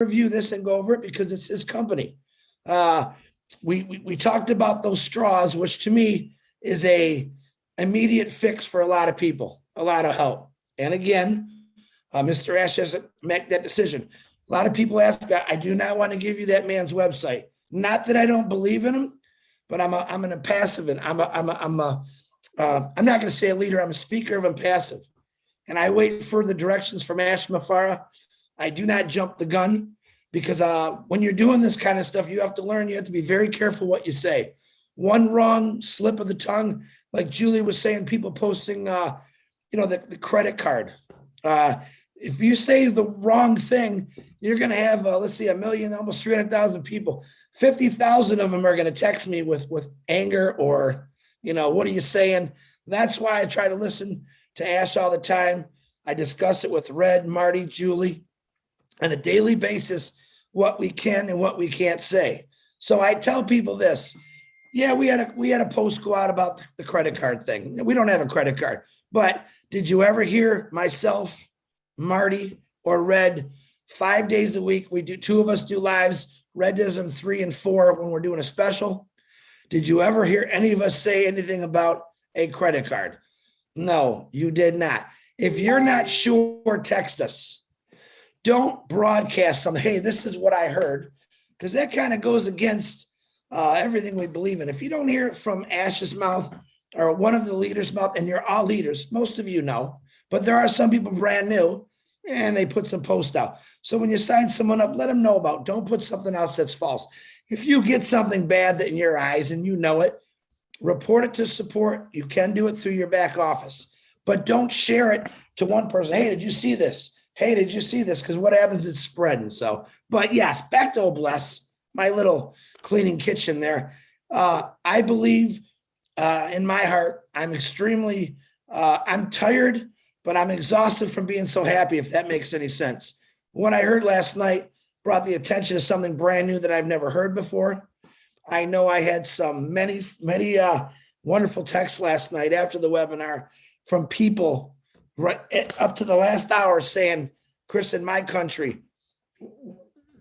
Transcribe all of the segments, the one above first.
review this and go over it because it's his company. We talked about those straws, which to me is a immediate fix for a lot of people, a lot of help. And again, Mr. Ash hasn't made that decision. A lot of people ask, I do not want to give you that man's website. Not that I don't believe in him, but I'm an Onpassive, and I'm not going to say a leader. I'm a speaker of Onpassive, and I wait for the directions from Ash Mafara. I do not jump the gun because when you're doing this kind of stuff, you have to learn. You have to be very careful what you say. One wrong slip of the tongue, like Julie was saying, people posting, the credit card. If you say the wrong thing, you're going to have, let's see, 1 million, almost 300,000 people. 50,000 of them are going to text me with anger or, what are you saying? That's why I try to listen to Ash all the time. I discuss it with Red, Marty, Julie on a daily basis, what we can and what we can't say. So I tell people this. Yeah, we had a post go out about the credit card thing. We don't have a credit card, but did you ever hear myself, Marty, or Red 5 days a week? We do, 2 of us do lives. Red does them 3 and 4 when we're doing a special. Did you ever hear any of us say anything about a credit card? No, you did not. If you're not sure, text us. Don't broadcast something. Hey, this is what I heard, because that kind of goes against everything we believe in. If you don't hear it from Ash's mouth or one of the leaders' mouth, and you're all leaders, most of you know, but there are some people brand new and they put some posts out. So when you sign someone up, let them know about, don't put something else that's false. If you get something bad that in your eyes and you know it, report it to support. You can do it through your back office, but don't share it to one person. Hey, did you see this? Hey, did you see this? Because what happens, it's spreading. So, but yes, back to Bless, my little cleaning kitchen there. I believe in my heart, I'm extremely, I'm tired, but I'm exhausted from being so happy, if that makes any sense. What I heard last night brought the attention to something brand new that I've never heard before. I know I had many wonderful texts last night after the webinar from people right up to the last hour saying, Chris, in my country,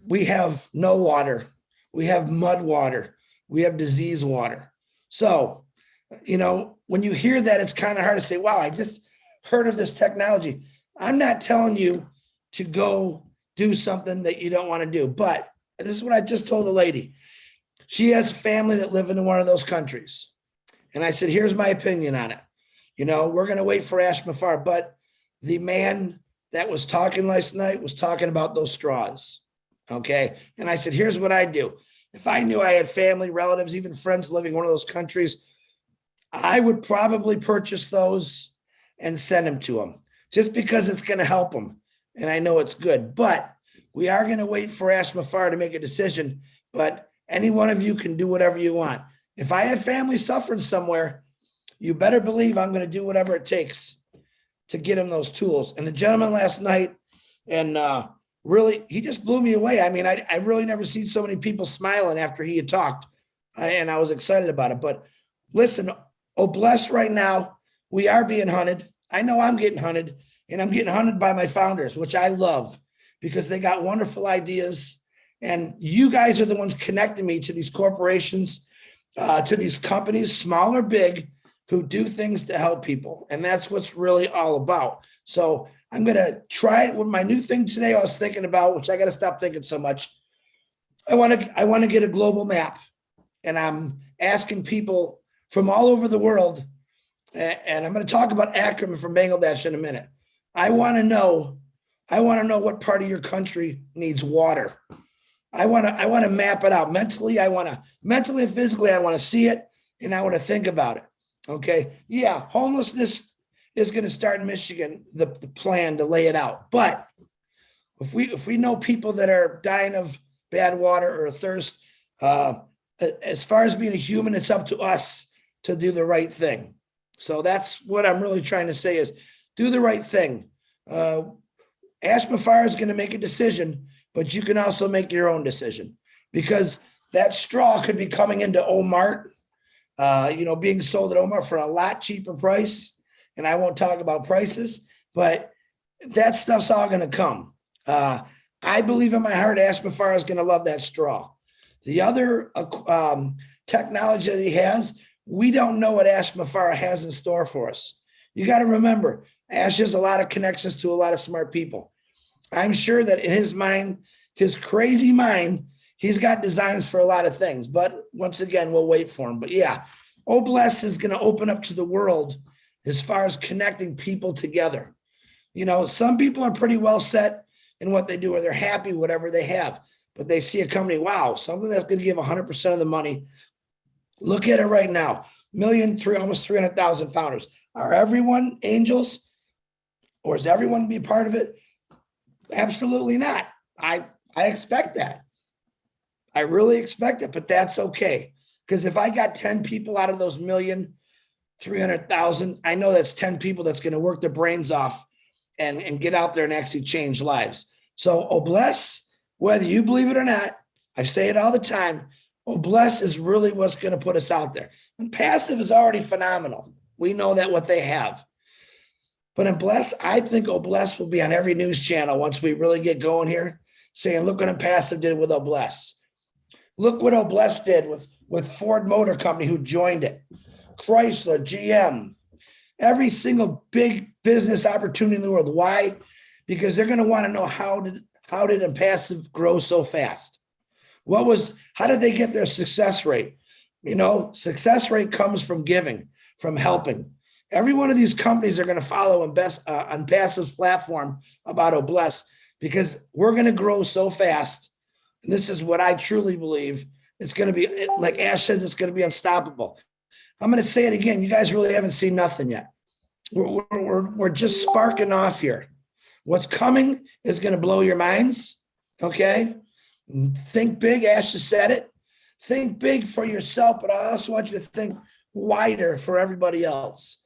we have no water. We have mud water. We have disease water. So, when you hear that, it's kind of hard to say, wow, I just heard of this technology. I'm not telling you to go do something that you don't want to do, but this is what I just told a lady. She has family that live in one of those countries. And I said, here's my opinion on it. We're going to wait for Ash Mafar, but the man that was talking last night was talking about those straws. Okay. And I said, here's what I do. If I knew I had family, relatives, even friends living in one of those countries, I would probably purchase those and send them to them just because it's going to help them. And I know it's good, but we are going to wait for Ash Mafar to make a decision. But any one of you can do whatever you want. If I have family suffering somewhere, you better believe I'm going to do whatever it takes to get him those tools. And the gentleman last night, and really, he just blew me away. I mean, I really never seen so many people smiling after he had talked, and I was excited about it. But listen, Bless right now, we are being hunted. I know I'm getting hunted, and I'm getting hunted by my founders, which I love because they got wonderful ideas. And you guys are the ones connecting me to these corporations, to these companies, small or big, who do things to help people. And that's what's really all about. So I'm going to try it with my new thing today. I was thinking about, which I got to stop thinking so much. I want to get a global map, and I'm asking people from all over the world. And I'm going to talk about Akron from Bangladesh in a minute. I want to know what part of your country needs water. I want to map it out mentally. Mentally and physically, I want to see it, and I want to think about it. Okay. Yeah. Homelessness is going to start in Michigan, the plan to lay it out. But if we know people that are dying of bad water or thirst, as far as being a human, it's up to us to do the right thing. So that's what I'm really trying to say is do the right thing. Ash Mafar is going to make a decision, but you can also make your own decision, because that straw could be coming into Omart, being sold at Omar for a lot cheaper price. And I won't talk about prices, but that stuff's all going to come. I I believe in my heart Ash Mafara is going to love that straw. The other technology that he has, we don't know what Ash Mafara has in store for us. You got to remember, Ash has a lot of connections to a lot of smart people. I'm sure that in his mind, his crazy mind, he's got designs for a lot of things. But once again, we'll wait for him. But yeah, Obless is going to open up to the world as far as connecting people together. You know, some people are pretty well set in what they do, or they're happy whatever they have. But they see a company, wow, something that's going to give 100% of the money. Look at it right now. Almost 300,000 founders. Are everyone angels? Or is everyone be part of it? Absolutely not. I expect that. I really expect it, but that's okay. Because if I got 10 people out of those 1,300,000, I know that's 10 people that's going to work their brains off and get out there and actually change lives. So Obless, whether you believe it or not, I say it all the time, Obless is really what's going to put us out there. Onpassive is already phenomenal. We know that what they have. But Obless, I think Obless will be on every news channel once we really get going here, saying, look what Onpassive did with Obless. Look what Obless did with Ford Motor Company, who joined it. Chrysler, GM, every single big business opportunity in the world. Why? Because they're going to want to know how did Onpassive grow so fast? How did they get their success rate? You know, success rate comes from giving, from helping. Every one of these companies are going to follow Onpassive's platform about Obless, because we're going to grow so fast. And this is what I truly believe. It's going to be, like Ash says, it's going to be unstoppable. I'm going to say it again. You guys really haven't seen nothing yet. We're just sparking off here. What's coming is going to blow your minds. Okay. Think big. Ash just said it. Think big for yourself, but I also want you to think wider for everybody else.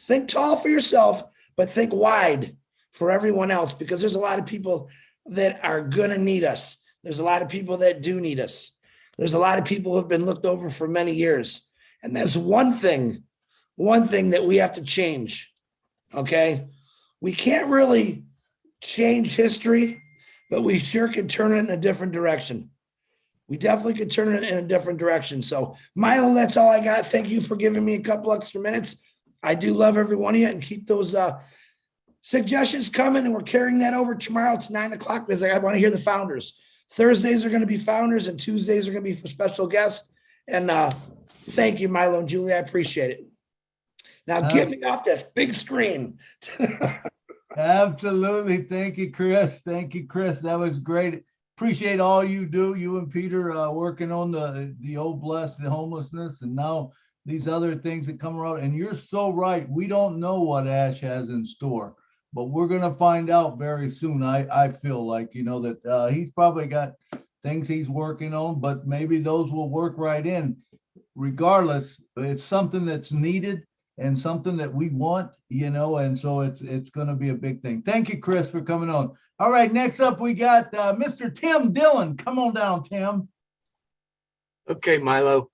Think tall for yourself, but think wide for everyone else, because there's a lot of people that are going to need us. There's a lot of people that do need us. There's a lot of people who have been looked over for many years. And there's one thing that we have to change. Okay. We can't really change history, but we sure can turn it in a different direction. We definitely could turn it in a different direction. So, Milo, that's all I got. Thank you for giving me a couple extra minutes. I do love every one of you, and keep those suggestions coming. And we're carrying that over tomorrow to 9:00 because I want to hear the founders. Thursdays are going to be founders, and Tuesdays are going to be for special guests. And thank you, Milo and Julie. I appreciate it. Now, get me off this big screen. Absolutely. Thank you, Chris. Thank you, Chris. That was great. Appreciate all you do. You and Peter working on the Obless, the homelessness, and now these other things that come around. And you're so right. We don't know what Ash has in store, but we're going to find out very soon. I feel like, you know, that he's probably got things he's working on, but maybe those will work right in. Regardless, it's something that's needed and something that we want, you know, and so it's going to be a big thing. Thank you, Chris, for coming on. All right, next up, we got Mr. Tim Dillon. Come on down, Tim. Okay, Milo,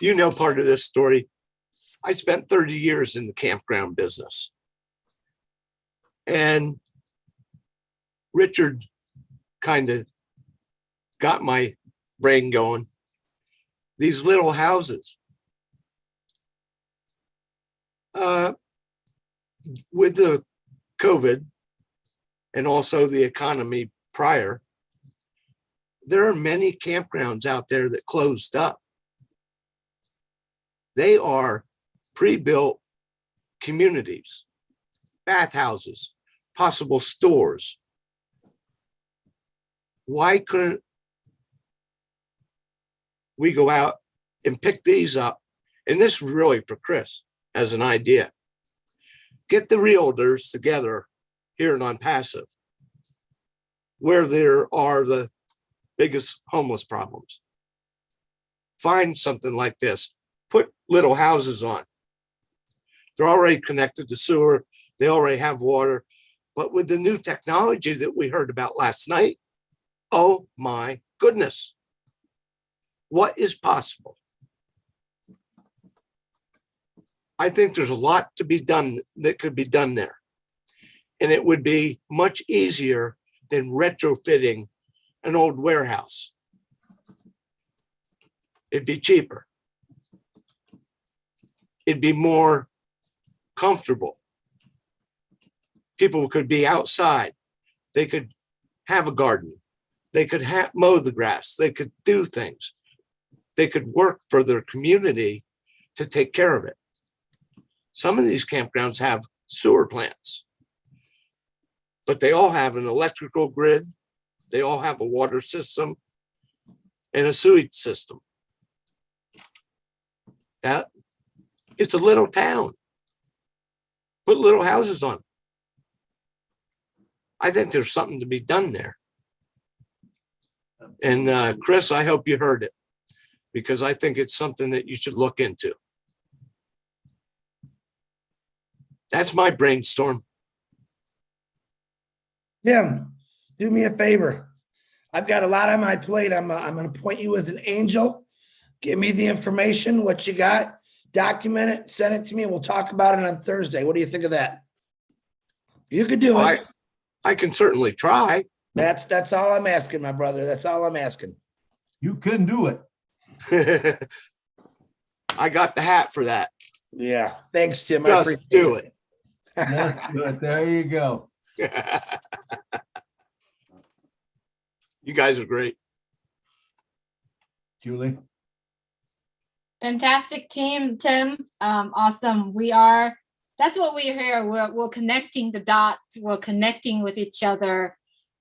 you know part of this story. I spent 30 years in the campground business. And Richard kind of got my brain going. These little houses. With the COVID and also the economy prior, there are many campgrounds out there that closed up. They are pre-built communities, bathhouses, possible stores. Why couldn't we go out and pick these up? And this is really for Chris as an idea. Get the realtors together here in Onpassive, where there are the biggest homeless problems. Find something like this. Put little houses on. They're already connected to sewer. They already have water. But with the new technology that we heard about last night, oh my goodness, what is possible? I think there's a lot to be done that could be done there. And it would be much easier than retrofitting an old warehouse. It'd be cheaper. It'd be more comfortable. People could be outside. They could have a garden. They could mow the grass. They could do things. They could work for their community to take care of it. Some of these campgrounds have sewer plants, but they all have an electrical grid. They all have a water system and a sewage system. That it's a little town. Put little houses on. I think there's something to be done there. And Chris, I hope you heard it, because I think it's something that you should look into. That's my brainstorm. Tim, do me a favor. I've got a lot on my plate. I'm going to point you as an angel. Give me the information, what you got, document it, send it to me, and we'll talk about it on Thursday. What do you think of that? You could do it. I can certainly try. That's all I'm asking, my brother. That's all I'm asking. You can do it. I got the hat for that. Yeah. Thanks, Tim. Just do it. Let's do it. There you go. You guys are great. Julie. Fantastic team, Tim. Awesome. That's what we're here. We're connecting the dots. We're connecting with each other.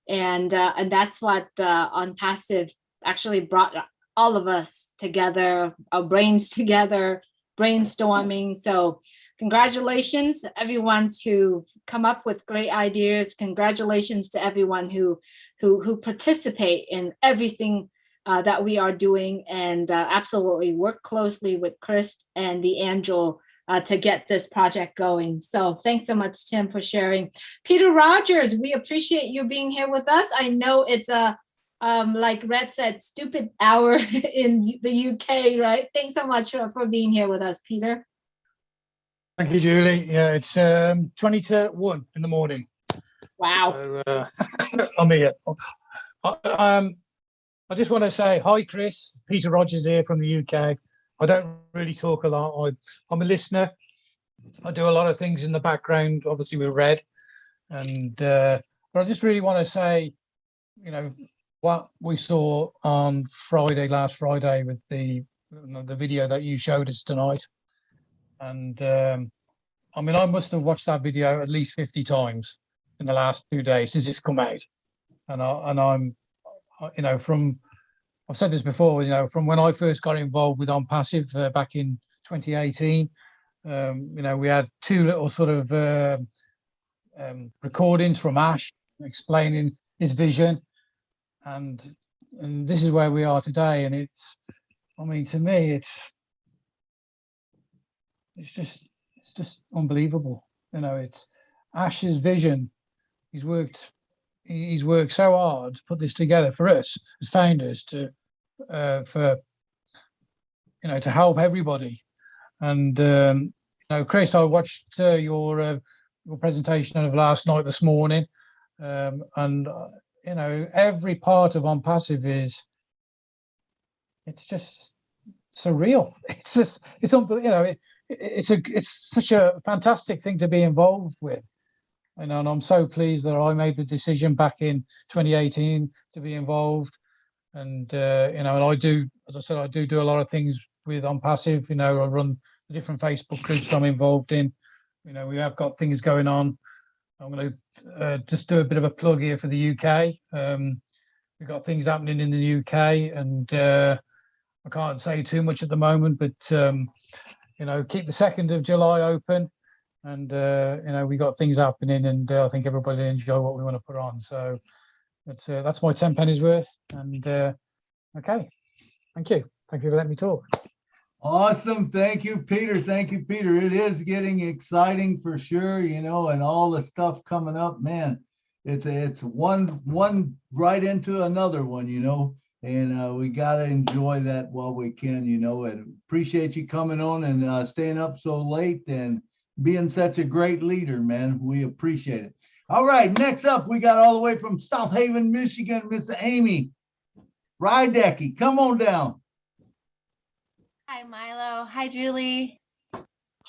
And that's what Onpassive actually brought all of us together, our brains together, brainstorming. So congratulations, everyone who come up with great ideas. Congratulations to everyone who participate in everything that we are doing, and absolutely work closely with Chris and the Angel to get this project going. So thanks so much, Tim, for sharing. Peter Rogers, we appreciate you being here with us. I know it's a, like Red said, stupid hour in the UK, right? Thanks so much for being here with us, Peter. Thank you, Julie. Yeah, it's 20 to 1 in the morning. Wow. So, I'm here. I just want to say hi, Chris. Peter Rogers here from the UK. I don't really talk a lot. I'm a listener. I do a lot of things in the background, obviously with Red. And but I just really want to say, you know, what we saw on last Friday with the video that you showed us tonight. And I mean, I must have watched that video at least 50 times in the last 2 days since it's come out. And I'm, you know, I've said this before, you know, from when I first got involved with Onpassive back in 2018, you know, we had two little sort of recordings from Ash explaining his vision, and this is where we are today. And it's, I mean, to me, it's just unbelievable. You know, it's Ash's vision. He's worked so hard to put this together for us as founders for, you know, to help everybody. And you know, Chris, I watched your presentation of last night, this morning, and you know, every part of Onpassive it's just surreal. It's unbelievable. You know, it's such a fantastic thing to be involved with. And I'm so pleased that I made the decision back in 2018 to be involved. And you know, and I do, as I said, I do a lot of things with Onpassive. You know, I run the different Facebook groups I'm involved in. You know, we have got things going on. I'm going to just do a bit of a plug here for the UK. We've got things happening in the UK, and I can't say too much at the moment, but you know, keep the 2nd of July open. And you know, we got things happening, and I think everybody will enjoy what we want to put on. So that's my 10 pennies worth. And okay, thank you for letting me talk. Awesome. Thank you, Peter. Thank you, Peter. It is getting exciting for sure, you know, and all the stuff coming up, man. It's one right into another one, you know, and we got to enjoy that while we can, you know, and appreciate you coming on and staying up so late and being such a great leader, man. We appreciate it. All right, next up, we got all the way from South Haven, Michigan, Miss Amy Rydecke. Come on down. Hi, Milo. Hi, Julie.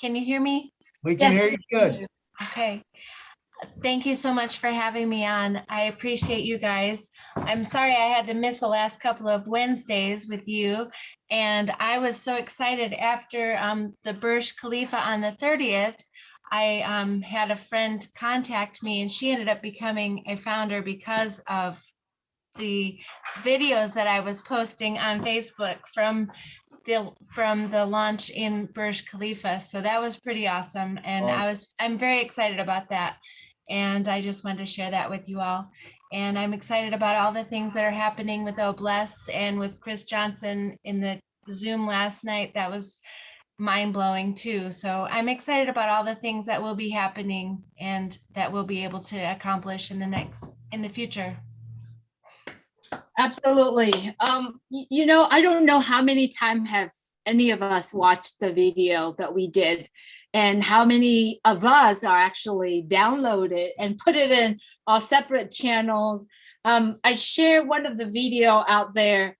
Can you hear me? We can Yes. hear you good. Okay. Thank you so much for having me on. I appreciate you guys. I'm sorry I had to miss the last couple of Wednesdays with you. And I was so excited after the Burj Khalifa on the 30th. I had a friend contact me and she ended up becoming a founder because of the videos that I was posting on Facebook from the launch in Burj Khalifa. So that was pretty awesome. And I'm very excited about that. And I just wanted to share that with you all. And I'm excited about all the things that are happening with Bless and with Chris Johnson in the Zoom last night. That was mind blowing too. So I'm excited about all the things that will be happening and that we'll be able to accomplish in the future. Absolutely. I don't know how many times have any of us watched the video that we did and how many of us are actually downloaded and put it in our separate channels. I shared one of the video out there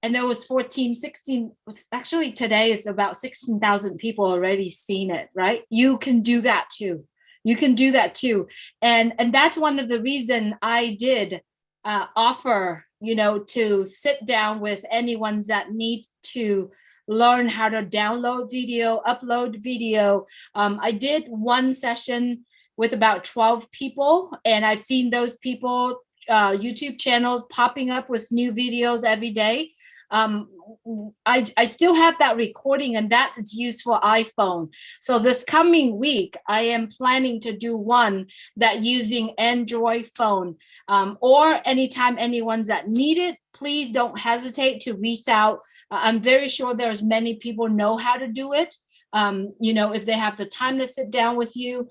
and there was 16, actually today it's about 16,000 people already seen it, right? You can do that too. You can do that too. And that's one of the reason I did offer, to sit down with anyone that need to learn how to download video, upload video. I did one session with about 12 people, and I've seen those people YouTube channels popping up with new videos every day. I still have that recording and that is used for iPhone. So this coming week, I am planning to do one that using Android phone or anytime anyone's that need it, please don't hesitate to reach out. I'm very sure there's many people know how to do it. If they have the time to sit down with you,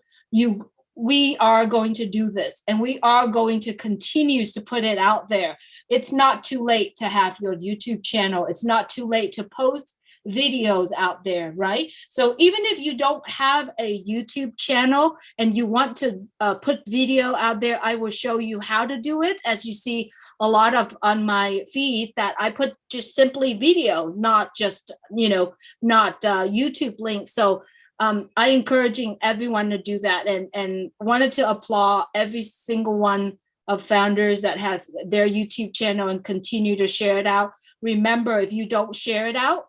we are going to do this and we are going to continue to put it out there. It's not too late to have your YouTube channel. It's not too late to post videos out there, right? So even if you don't have a YouTube channel and you want to put video out there, I will show you how to do it. As you see a lot of on my feed that I put just simply video, not just, not YouTube links. So I encouraging everyone to do that and wanted to applaud every single one of founders that has their YouTube channel and continue to share it out. Remember, if you don't share it out,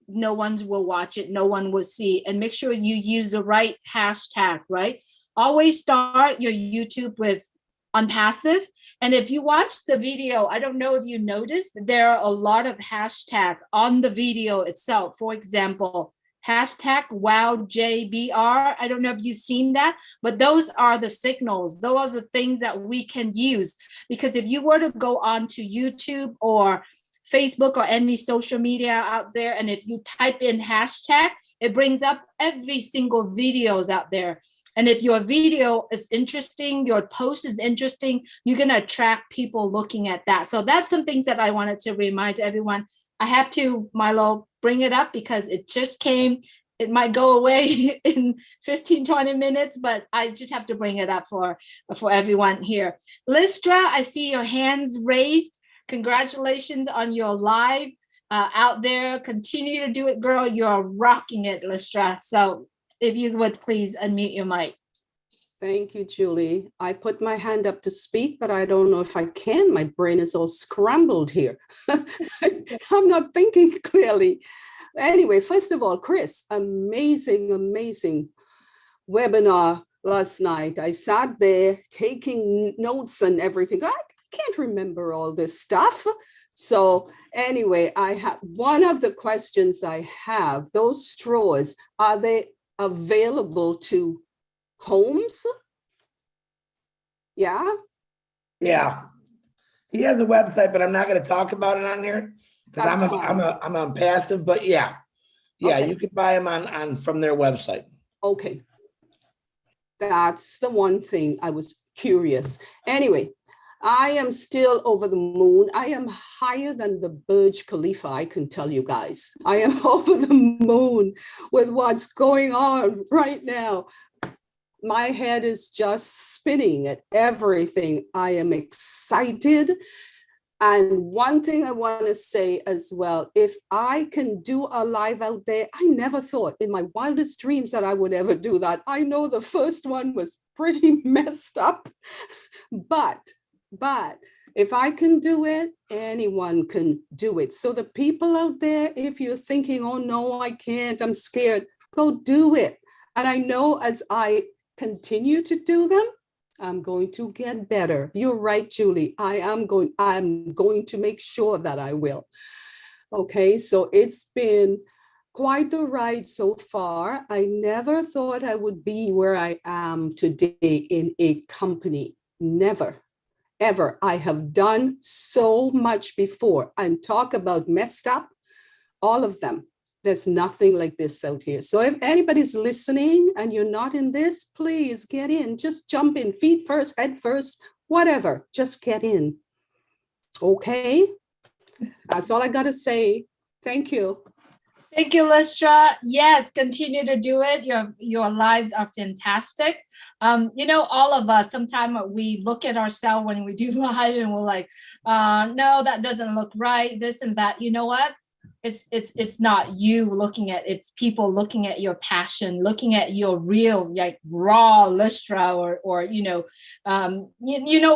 no one will watch it, no one will see. And make sure you use the right hashtag, right? Always start your YouTube with Onpassive. And if you watch the video, I don't know if you noticed, there are a lot of hashtag on the video itself. For example, hashtag WowJBR. I don't know if you've seen that, but those are the signals. Those are the things that we can use. Because if you were to go on to YouTube or Facebook or any social media out there, and if you type in hashtag, it brings up every single videos out there. And if your video is interesting, your post is interesting, you're going to attract people looking at that. So that's some things that I wanted to remind everyone. I have to, Milo, bring it up because it just came. It might go away in 15, 20 minutes, but I just have to bring it up for everyone here. Listra, I see your hands raised. Congratulations on your live out there. Continue to do it, girl. You're rocking it, Listra. So if you would please unmute your mic. Thank you, Julie. I put my hand up to speak, but I don't know if I can. My brain is all scrambled here. I'm not thinking clearly. Anyway, first of all, Chris, amazing webinar last night. I sat there taking notes and everything. I can't remember all this stuff. So anyway, I have one of the questions I have, those straws, are they available to homes? Yeah. He has a website, but I'm not going to talk about it on here because I'm on passive. But yeah, okay. You can buy them on from their website. Okay, that's the one thing I was curious. Anyway, I am still over the moon. I am higher than the Burj Khalifa, I can tell you guys. I am over the moon with what's going on right now. my head is just spinning at everything. I am excited. And one thing I want to say as well, if I can do a live out there, I never thought in my wildest dreams that I would ever do that. I know the first one was pretty messed up, but if I can do it, anyone can do it. So the people out there, if you're thinking, oh no, I can't, I'm scared, go do it. And I know as I continue to do them, I'm going to get better. You're right, Julie. I'm going to make sure that I will. Okay, so it's been quite the ride so far. I never thought I would be where I am today in a company. Never, ever. I have done so much before, and talk about messed up, all of them. There's nothing like this out here. So if anybody's listening and you're not in this, please get in. Just jump in, feet first, head first, whatever. Just get in. Okay? That's all I got to say. Thank you. Thank you, Lystra. Yes, continue to do it. Your lives are fantastic. All of us, sometimes we look at ourselves when we do live and we're like, no, that doesn't look right, this and that. You know what? It's not you looking at, it's people looking at your passion, looking at your real, like raw Lystra or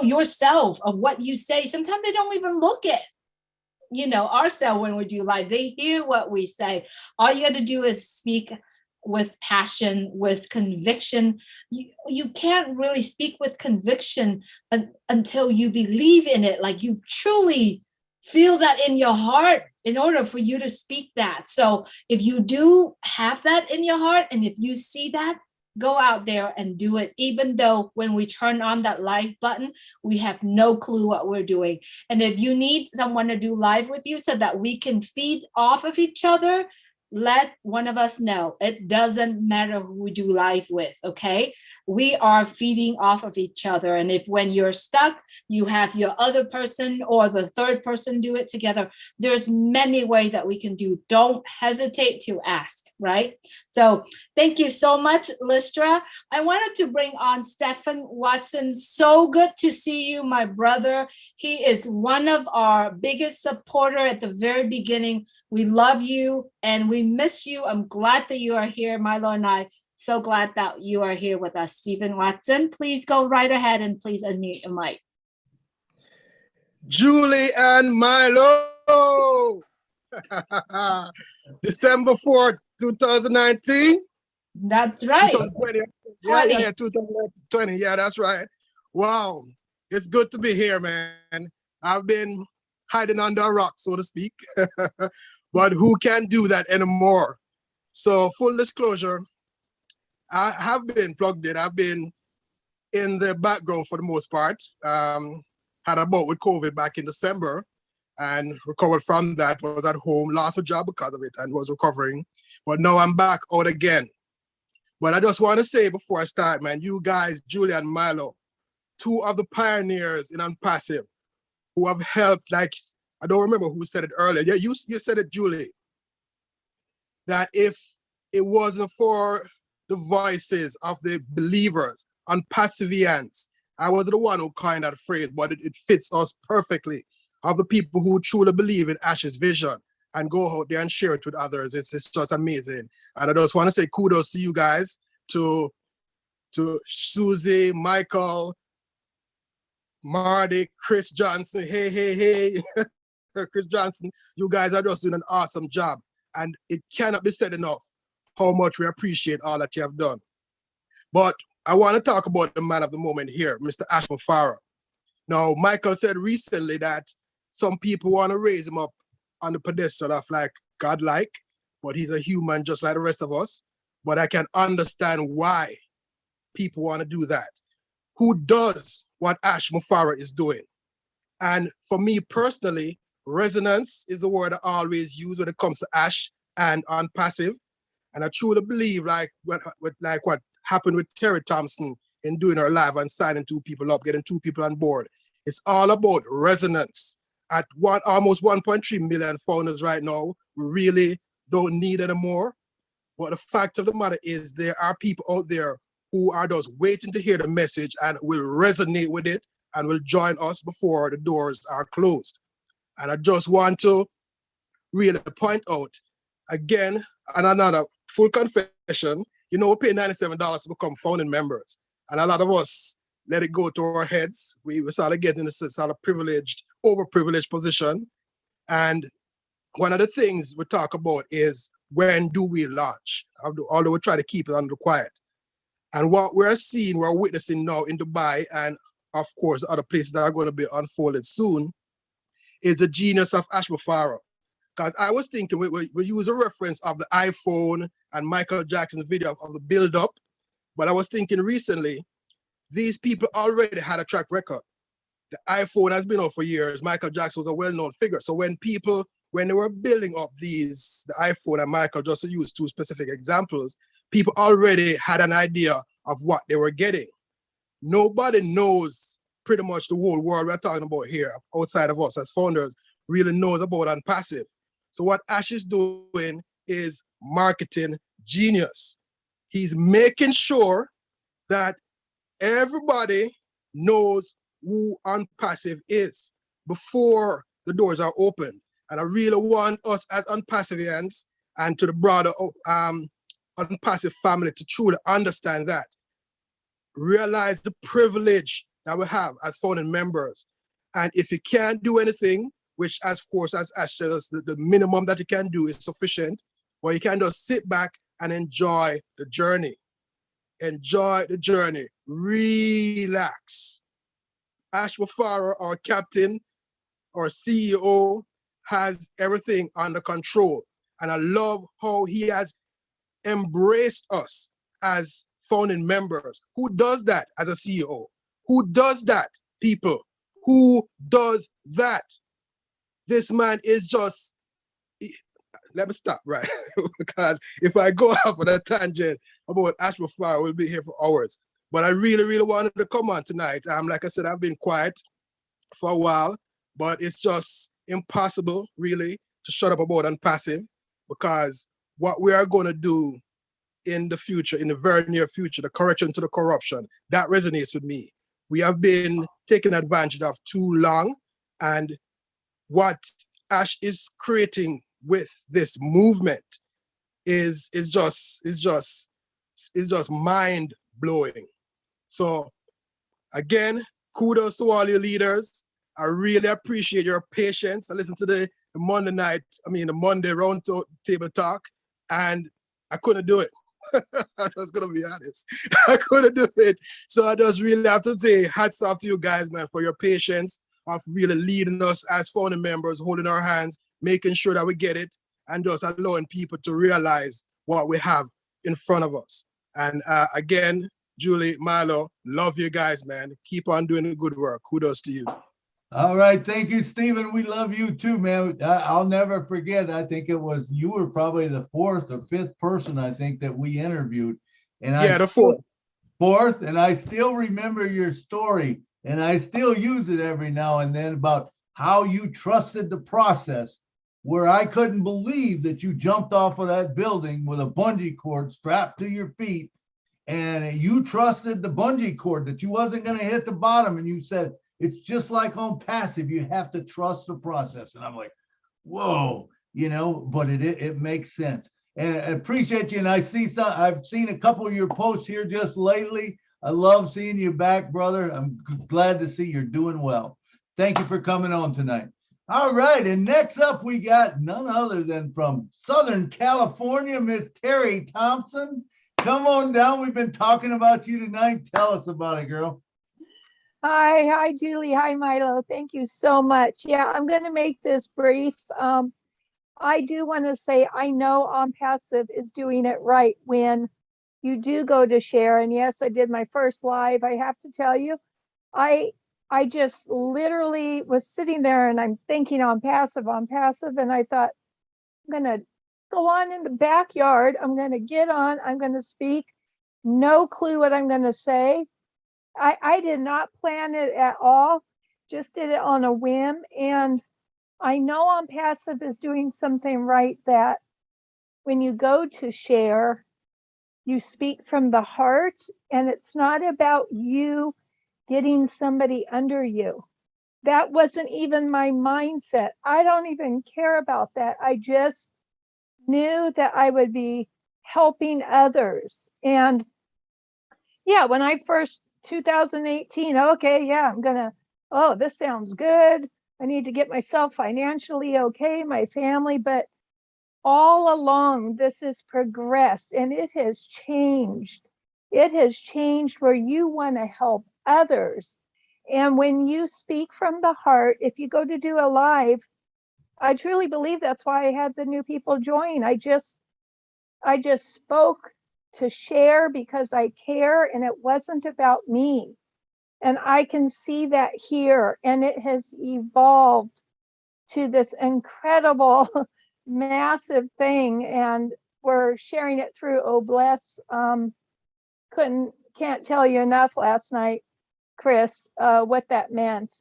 yourself of what you say. Sometimes they don't even look at ourselves when we do live. They hear what we say. All you got to do is speak with passion, with conviction. You can't really speak with conviction until you believe in it, like you truly feel that in your heart in order for you to speak that. So if you do have that in your heart, and if you see that, go out there and do it, even though when we turn on that live button, we have no clue what we're doing. And if you need someone to do live with you so that we can feed off of each other, let one of us know. It doesn't matter who we do live with, okay? We are feeding off of each other. And if when you're stuck, you have your other person or the third person do it together, there's many ways that we can do. Don't hesitate to ask, right? So thank you so much, Lystra. I wanted to bring on Stephen Watson. So good to see you, my brother. He is one of our biggest supporter at the very beginning. We love you and we miss you. I'm glad that you are here, Milo and I. So glad that you are here with us. Stephen Watson, please go right ahead and please unmute your mic. Julie and Milo. December 4th, 2019. That's right. 2020. Yeah, 2020. Yeah, that's right. Wow. It's good to be here, man. I've been hiding under a rock, so to speak. But who can do that anymore? So full disclosure, I have been plugged in. I've been in the background for the most part. Had a bout with COVID back in December and recovered from that, was at home, lost a job because of it and was recovering. But now I'm back out again. But I just want to say before I start, man, you guys, Julie and Milo, two of the pioneers in Onpassive who have helped, like, I don't remember who said it earlier. Yeah, you said it, Julie, that if it wasn't for the voices of the believers, Onpassivians, I was the one who coined that phrase, but it fits us perfectly, of the people who truly believe in Ash's vision and go out there and share it with others. It's just amazing. And I just want to say kudos to you guys, to Susie, Michael, Marty, Chris Johnson. Hey. Chris Johnson, you guys are just doing an awesome job. And it cannot be said enough how much we appreciate all that you have done. But I want to talk about the man of the moment here, Mr. Ash Mufarah. Now, Michael said recently that some people want to raise him up on the pedestal of like godlike, but he's a human just like the rest of us. But I can understand why people want to do that. Who does what Ash Mufarah is doing? And for me personally, resonance is a word I always use when it comes to Ash and Onpassive. And I truly believe like what happened with Terry Thompson in doing her live and signing two people up, getting two people on board. It's all about resonance. At almost 1.3 million founders right now, we really don't need any more. But the fact of the matter is there are people out there who are just waiting to hear the message and will resonate with it and will join us before the doors are closed. And I just want to really point out again, and another full confession, you know, we pay $97 to become founding members. And a lot of us let it go to our heads. We started getting in a sort of privileged, overprivileged position. And one of the things we talk about is, when do we launch? Although we try to keep it under quiet. And what we're seeing, we're witnessing now in Dubai, and of course, other places that are going to be unfolded soon, is the genius of Ash Mufareh. Because I was thinking, we use a reference of the iPhone and Michael Jackson's video of the build-up, but I was thinking recently, these people already had a track record. The iPhone has been out for years. Michael Jackson was a well-known figure. So when they were building up the iPhone and Michael, just to use two specific examples, people already had an idea of what they were getting. Nobody knows pretty much the whole world we're talking about here, outside of us as founders, really knows about Onpassive. So what Ash is doing is marketing genius. He's making sure that everybody knows who Onpassive is before the doors are open. And I really want us as Onpassivians and to the broader Onpassive family to truly understand that. Realize the privilege that we have as founding members. And if you can't do anything, which as Ash says, the minimum that you can do is sufficient, or you can just sit back and enjoy the journey. Enjoy the journey. Relax. Ash Mufareh, our captain, our CEO, has everything under control. And I love how he has embraced us as founding members. Who does that as a CEO? Who does that, people? Who does that? This man is just, let me stop, right? Because if I go off on a tangent about Ash Mufareh, we'll be here for hours. But I really, really wanted to come on tonight. Like I said, I've been quiet for a while, but it's just impossible, really, to shut up about Onpassive, because what we are going to do in the future, in the very near future, the correction to the corruption, that resonates with me. We have been taken advantage of too long, and what Ash is creating with this movement is just mind blowing. So again, kudos to all your leaders. I really appreciate your patience. I listened to the Monday round table talk, and I couldn't do it. I'm just gonna be honest. I couldn't do it. So I just really have to say hats off to you guys, man, for your patience of really leading us as founding members, holding our hands, making sure that we get it, and just allowing people to realize what we have in front of us. And again, Julie, Milo, love you guys, man. Keep on doing the good work. Kudos to you. All right. Thank you, Stephen. We love you too, man. I'll never forget. I think you were probably the fourth or fifth person, I think, that we interviewed. And the fourth. Fourth. And I still remember your story, and I still use it every now and then, about how you trusted the process, where I couldn't believe that you jumped off of that building with a bungee cord strapped to your feet. And you trusted the bungee cord, that you wasn't going to hit the bottom. And you said, it's just like Onpassive. You have to trust the process. And I'm like, whoa, but it makes sense. And I appreciate you. And I've seen a couple of your posts here just lately. I love seeing you back, brother. I'm glad to see you're doing well. Thank you for coming on tonight. All right. And next up, we got none other than from Southern California, Miss Terry Thompson. Come on down. We've been talking about you tonight. Tell us about it, girl. Hi, Julie. Hi, Milo. Thank you so much. Yeah, I'm going to make this brief. I do want to say I know Onpassive is doing it right when you do go to share. And yes, I did my first live. I have to tell you, I just literally was sitting there and I'm thinking Onpassive. And I thought, I'm going to go on in the backyard. I'm going to get on. I'm going to speak. No clue what I'm going to say. I did not plan it at all. Just did it on a whim. And I know Onpassive is doing something right, that when you go to share, you speak from the heart, and it's not about you getting somebody under you. That wasn't even my mindset. I don't even care about that. I just knew that I would be helping others. And yeah, when I first 2018, okay, yeah, I'm gonna, oh, this sounds good. I need to get myself financially okay, my family, but all along this has progressed and it has changed. It has changed where you want to help others. And when you speak from the heart, if you go to do a live, I truly believe that's why I had the new people join. I just spoke to share because I care, and it wasn't about me. And I can see that here, and it has evolved to this incredible, massive thing. And we're sharing it through Oh Bless. Can't tell you enough last night, Chris, what that meant.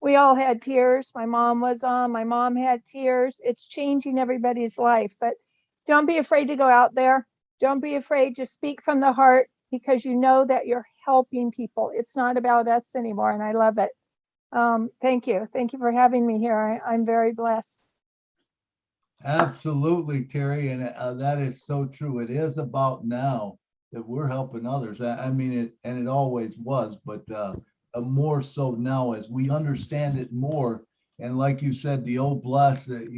We all had tears. My mom was on. My mom had tears. It's changing everybody's life. But don't be afraid to go out there. Don't be afraid. Just speak from the heart, because you know that you're helping people. It's not about us anymore, and I love it. Thank you. Thank you for having me here. I'm very blessed. Absolutely, Terry, and that is so true. It is about now that we're helping others. I mean, it always was, but more so now as we understand it more. And like you said, the old bless that,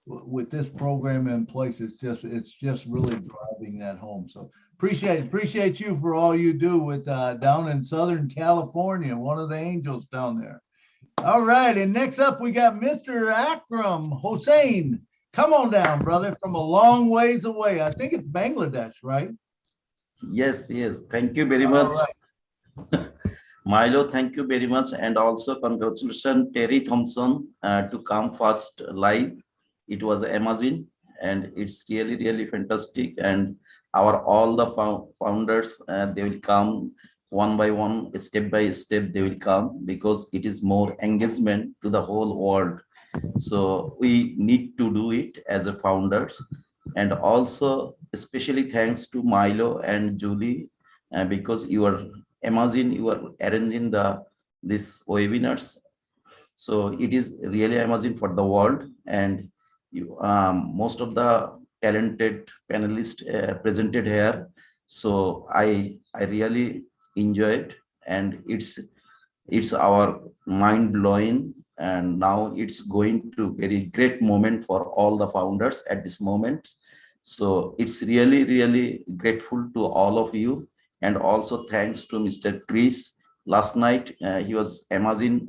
with this program in place, it's just really driving that home. So appreciate you for all you do with down in Southern California, one of the angels down there. All right, and next up we got Mr. Akram Hossein. Come on down, brother, from a long ways away. I think it's Bangladesh, right? Yes. Thank you very All much. right. Milo, thank you very much. And also congratulations, Terry Thompson, to come first live. It was amazing, and it's really, really fantastic. And all the founders, they will come one by one, step by step, they will come, because it is more engagement to the whole world. So we need to do it as a founders. And also, especially thanks to Milo and Julie, because you are arranging these webinars. So it is really amazing for the world. And most of the talented panelists presented here. So I really enjoy it, and it's our mind blowing. And now it's going to very great moment for all the founders at this moment. So it's really, really grateful to all of you. And also thanks to Mr. Chris. Last night, he was Amazon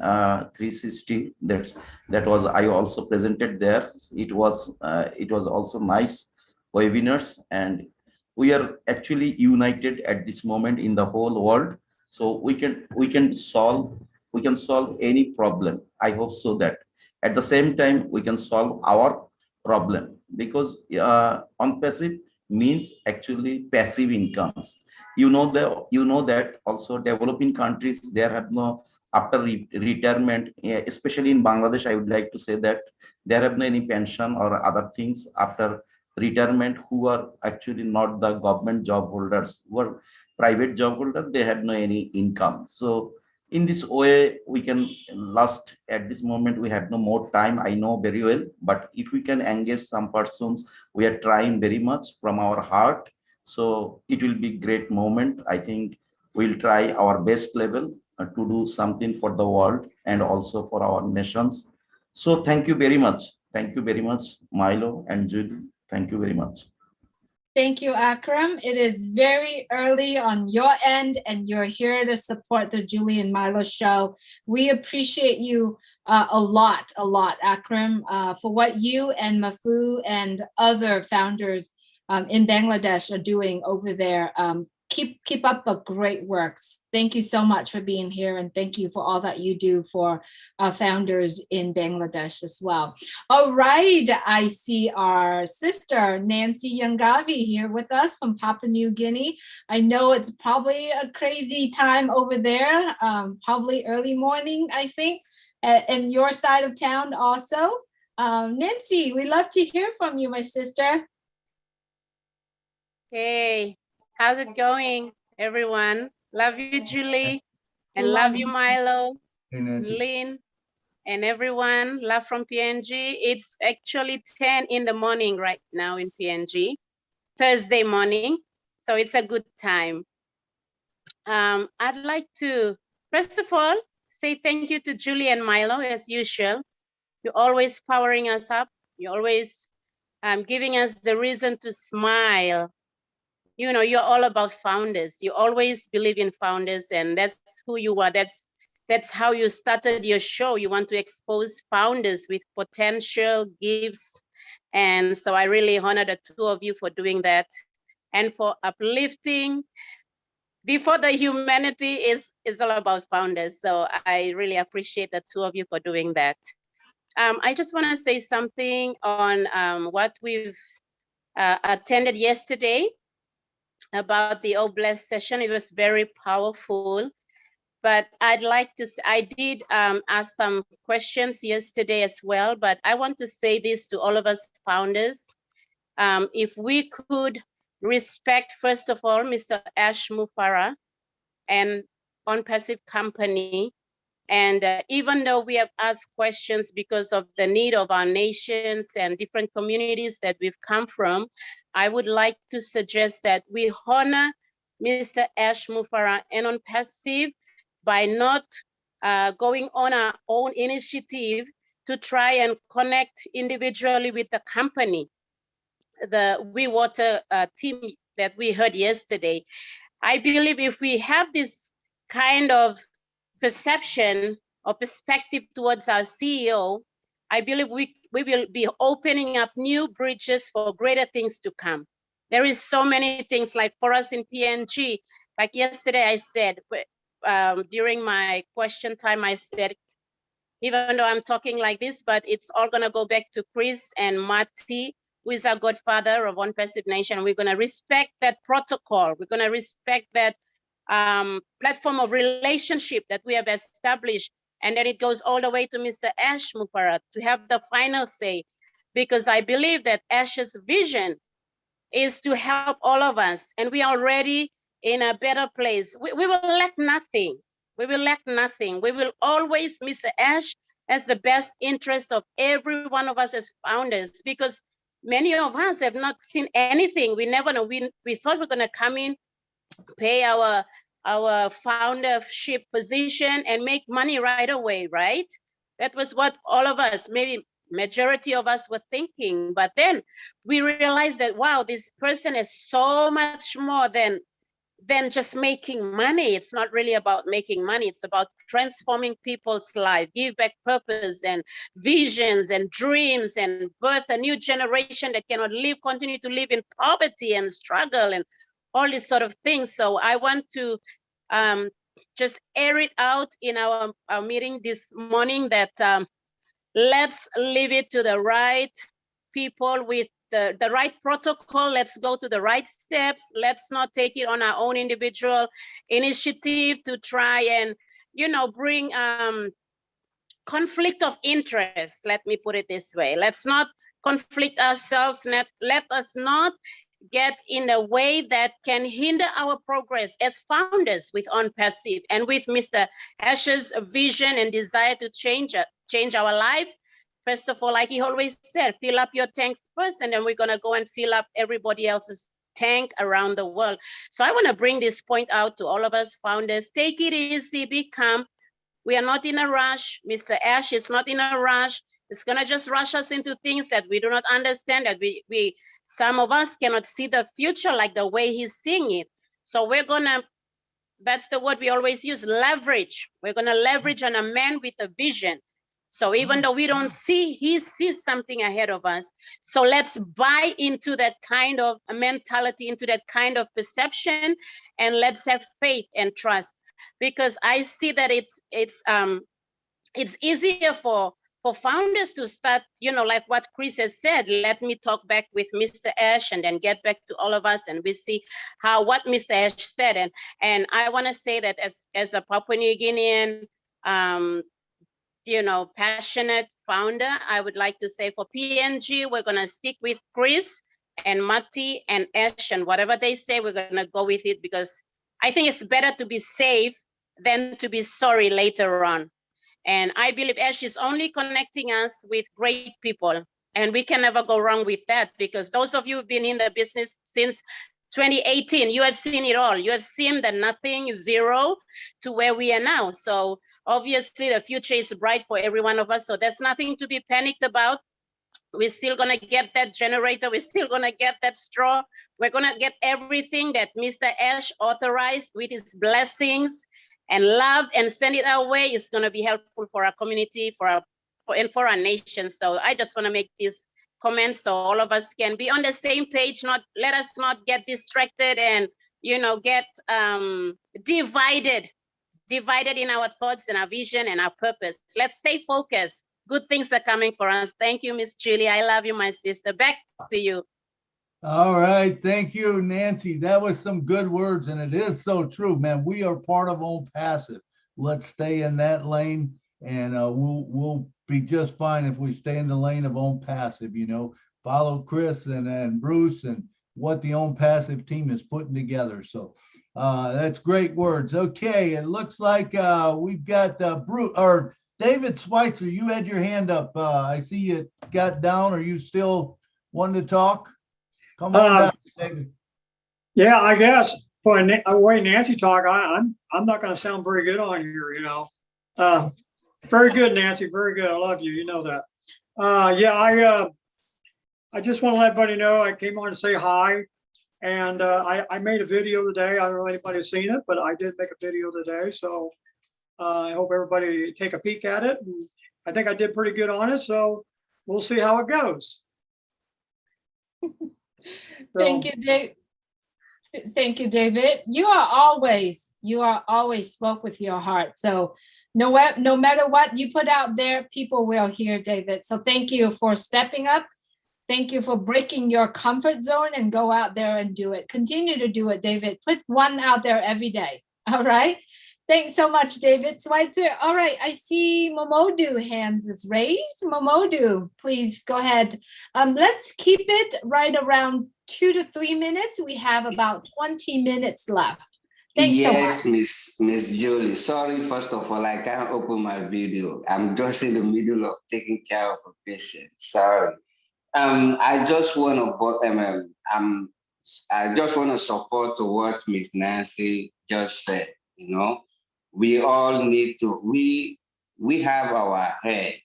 360. That was, I also presented there. It was also nice webinars, and we are actually united at this moment in the whole world. So we can solve any problem. I hope so that at the same time we can solve our problem, because Onpassive means actually passive incomes. You know that also developing countries, there have no, after retirement, especially in Bangladesh, I would like to say that there have no any pension or other things after retirement, who are actually not the government job holders, who are private job holder, they have no any income. So in this way, we can last at this moment, we have no more time, I know very well, but if we can engage some persons, we are trying very much from our heart. So it will be great moment. I think we'll try our best level to do something for the world and also for our nations. So thank you very much. Thank you very much, Milo and Judy. Thank you very much. Thank you, Akram. It is very early on your end, and you're here to support the Julie and Milo show. We appreciate you a lot, Akram, for what you and Mafu and other founders in Bangladesh are doing over there. Keep up the great works. Thank you so much for being here, and thank you for all that you do for founders in Bangladesh as well. All right, I see our sister Nancy Yangavi here with us from Papua New Guinea. I know it's probably a crazy time over there, probably early morning, I think, and your side of town also. Nancy, we love to hear from you, my sister. Hey, how's it going, everyone? Love you, Julie, and love you, Love. Milo, Hey, Nancy. Lynn, and everyone. Love from PNG. It's actually 10 in the morning right now in PNG, Thursday morning. So it's a good time. I'd like to, first of all, say thank you to Julie and Milo, as usual. You're always powering us up. You're always giving us the reason to smile. You know, you're all about founders. You always believe in founders, and that's who you are. That's how you started your show. You want to expose founders with potential, gifts. And so I really honor the two of you for doing that and for uplifting. Before the humanity is all about founders. So I really appreciate the two of you for doing that. I just want to say something on what we've attended yesterday about the Oh Blessed session. It was very powerful. But I'd like to, I did ask some questions yesterday as well, but I want to say this to all of us founders. If we could respect, first of all, Mr. Ash Mufara and Onpassive Company, and even though we have asked questions because of the need of our nations and different communities that we've come from, I would like to suggest that we honor Mr. Ash Mufara and Onpassive by not going on our own initiative to try and connect individually with the company, the We Water team that we heard yesterday. I believe if we have this kind of perception or perspective towards our CEO, I believe we will be opening up new bridges for greater things to come. There is so many things, like for us in PNG, like yesterday I said, during my question time, I said, even though I'm talking like this, but it's all gonna go back to Chris and Marty, who is our godfather of Onpassive Nation. We're gonna respect that protocol. We're gonna respect that platform of relationship that we have established. And then it goes all the way to Mr. Ash Mufara to have the final say, because I believe that Ash's vision is to help all of us, and we are already in a better place. We will lack nothing. We will lack nothing. We will always, Mr. Ash, as the best interest of every one of us as founders, because many of us have not seen anything. We never know. We thought we're gonna come in, pay our foundership position and make money right away, right? That was what all of us, maybe majority of us, were thinking. But then we realized that, wow, this person is so much more than just making money. It's not really about making money. It's about transforming people's life, give back purpose and visions and dreams, and birth a new generation that cannot continue to live in poverty and struggle and all these sort of things. So I want to just air it out in our meeting this morning that let's leave it to the right people with the right protocol. Let's go to the right steps. Let's not take it on our own individual initiative to try and, you know, bring conflict of interest. Let me put it this way. Let's not conflict ourselves. Let us not get in a way that can hinder our progress as founders with Onpassive and with Mr. Ash's vision and desire to change our lives. First of all, like he always said, fill up your tank first, and then we're gonna go and fill up everybody else's tank around the world. So I wanna bring this point out to all of us founders. Take it easy, be calm. We are not in a rush. Mr. Ash is not in a rush. It's gonna just rush us into things that we do not understand, that we some of us cannot see the future like the way he's seeing it. So we're gonna, that's the word we always use, leverage. We're gonna leverage on a man with a vision. So even though we don't see, he sees something ahead of us. So let's buy into that kind of mentality, into that kind of perception, and let's have faith and trust. Because I see that it's easier for founders to start, you know, like what Chris has said, let me talk back with Mr. Ash and then get back to all of us, and we see what Mr. Ash said. And I want to say that as a Papua New Guinean, you know, passionate founder, I would like to say for PNG, we're going to stick with Chris and Matti and Ash and whatever they say, we're gonna go with it because I think it's better to be safe than to be sorry later on. And I believe Ash is only connecting us with great people, and we can never go wrong with that, because those of you who've been in the business since 2018, you have seen it all. You have seen the nothing, zero to where we are now. So obviously the future is bright for every one of us. So there's nothing to be panicked about. We're still gonna get that generator. We're still gonna get that straw. We're gonna get everything that Mr. Ash authorized with his blessings and love and send it our way. It's gonna be helpful for our community, for our nation. So I just wanna make this comment so all of us can be on the same page. Let us not get distracted and get divided in our thoughts and our vision and our purpose. Let's stay focused. Good things are coming for us. Thank you, Miss Julie. I love you, my sister. Back to you. All right. Thank you, Nancy. That was some good words, and it is so true, man. We are part of Onpassive. Let's stay in that lane, and we'll be just fine if we stay in the lane of Onpassive, follow Chris and Bruce and what the Onpassive team is putting together. So that's great words. Okay, it looks like we've got Bruce or David Schweitzer. You had your hand up. I see you got down. Are you still wanting to talk? Come on down, David. Yeah, I guess for the way Nancy talk, I'm not going to sound very good on here, Very good, Nancy. Very good. I love you. You know that. I just want to let everybody know I came on to say hi, and I made a video today. I don't know if anybody's seen it, but I did make a video today. So I hope everybody take a peek at it. And I think I did pretty good on it. So we'll see how it goes. Thank you, Dave. Thank you, David. You are always spoke with your heart. So no matter what you put out there, people will hear, David. So thank you for stepping up. Thank you for breaking your comfort zone and go out there and do it. Continue to do it, David. Put one out there every day. All right. Thanks so much, David Schweitzer. All right. I see Momodu hands is raised. Momodu, please go ahead. Let's keep it right around 2 to 3 minutes. We have about 20 minutes left. Thanks yes, so much. Miss Julie. Sorry, first of all, I can't open my video. I'm just in the middle of taking care of a patient. Sorry. I just want to support what Miss Nancy just said. We all need to. We have our head,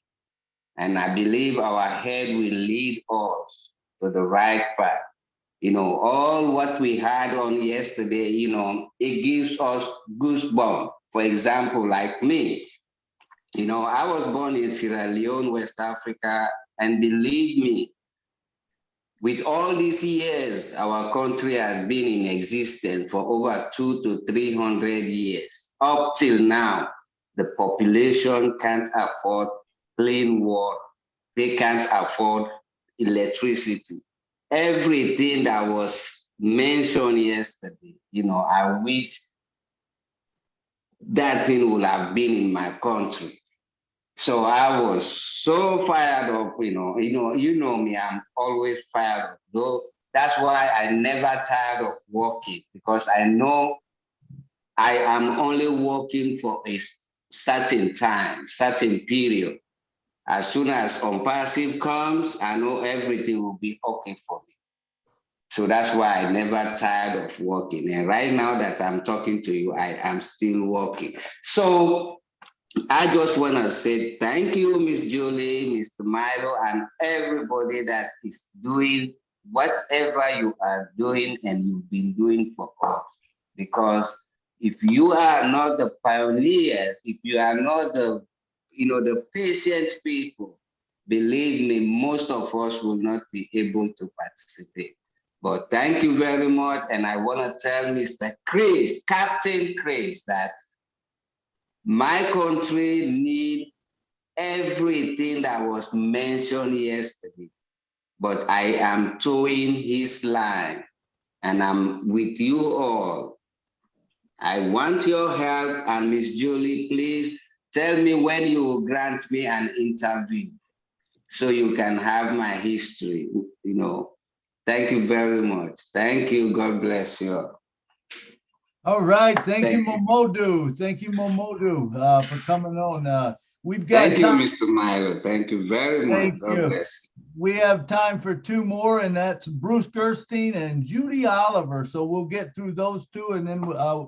and I believe our head will lead us to the right path. All what we had on yesterday, it gives us goosebumps. For example, like me, I was born in Sierra Leone, West Africa, and believe me, with all these years, our country has been in existence for over 200 to 300 years. Up till now, the population can't afford clean water. They can't afford electricity. Everything that was mentioned yesterday, I wish that thing would have been in my country. So I was so fired up, you know me, I'm always fired up. Though that's why I never tired of working, because I know I am only working for a certain time, certain period. As soon as Onpassive comes, I know everything will be okay for me. So that's why I never tired of working. And right now that I'm talking to you, I am still working. So I just want to say thank you, Miss Julie, Mr. Milo, and everybody that is doing whatever you are doing and you've been doing for us. Because if you are not the pioneers, if you are not the patient people, believe me, most of us will not be able to participate. But thank you very much. And I want to tell Mr. Chris, Captain Chris, that my country needs everything that was mentioned yesterday. But I am towing his line, and I'm with you all. I want your help, and Miss Julie, please tell me when you will grant me an interview so you can have my history, Thank you very much. Thank you. God bless you all. All right. Thank you, Thank you. Momodu. Thank you, Momodu, for coming on. We've got Thank you, time. Mr. Milo. Thank you very much. Thank God you. bless you. We have time for two more, and that's Bruce Gerstein and Judy Oliver. So we'll get through those two, and then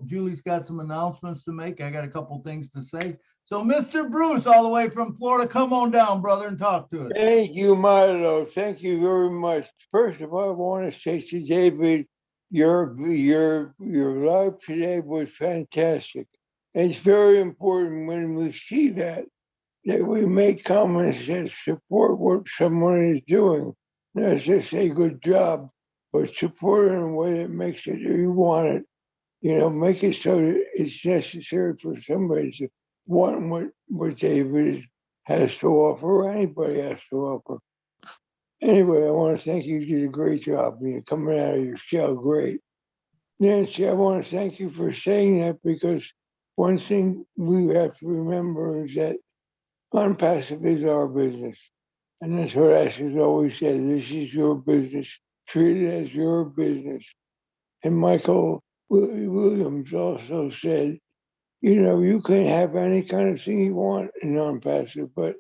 Julie's got some announcements to make. I got a couple things to say. So Mr. Bruce, all the way from Florida, come on down, brother, and talk to us. Thank you, Milo. Thank you very much. First of all, I want to say to David, your live today was fantastic. It's very important when we see that we make comments that support what someone is doing. Not just say good job, but support it in a way that makes it you want it. You know, make it so that it's necessary for somebody to want what David has to offer, or anybody has to offer. Anyway, I want to thank you. You did a great job. You're coming out of your shell, great. Nancy, I want to thank you for saying that, because one thing we have to remember is that Onpassive is our business. And that's what Ash has always said. This is your business. Treat it as your business. And Michael Williams also said, you know, you can have any kind of thing you want in Onpassive, but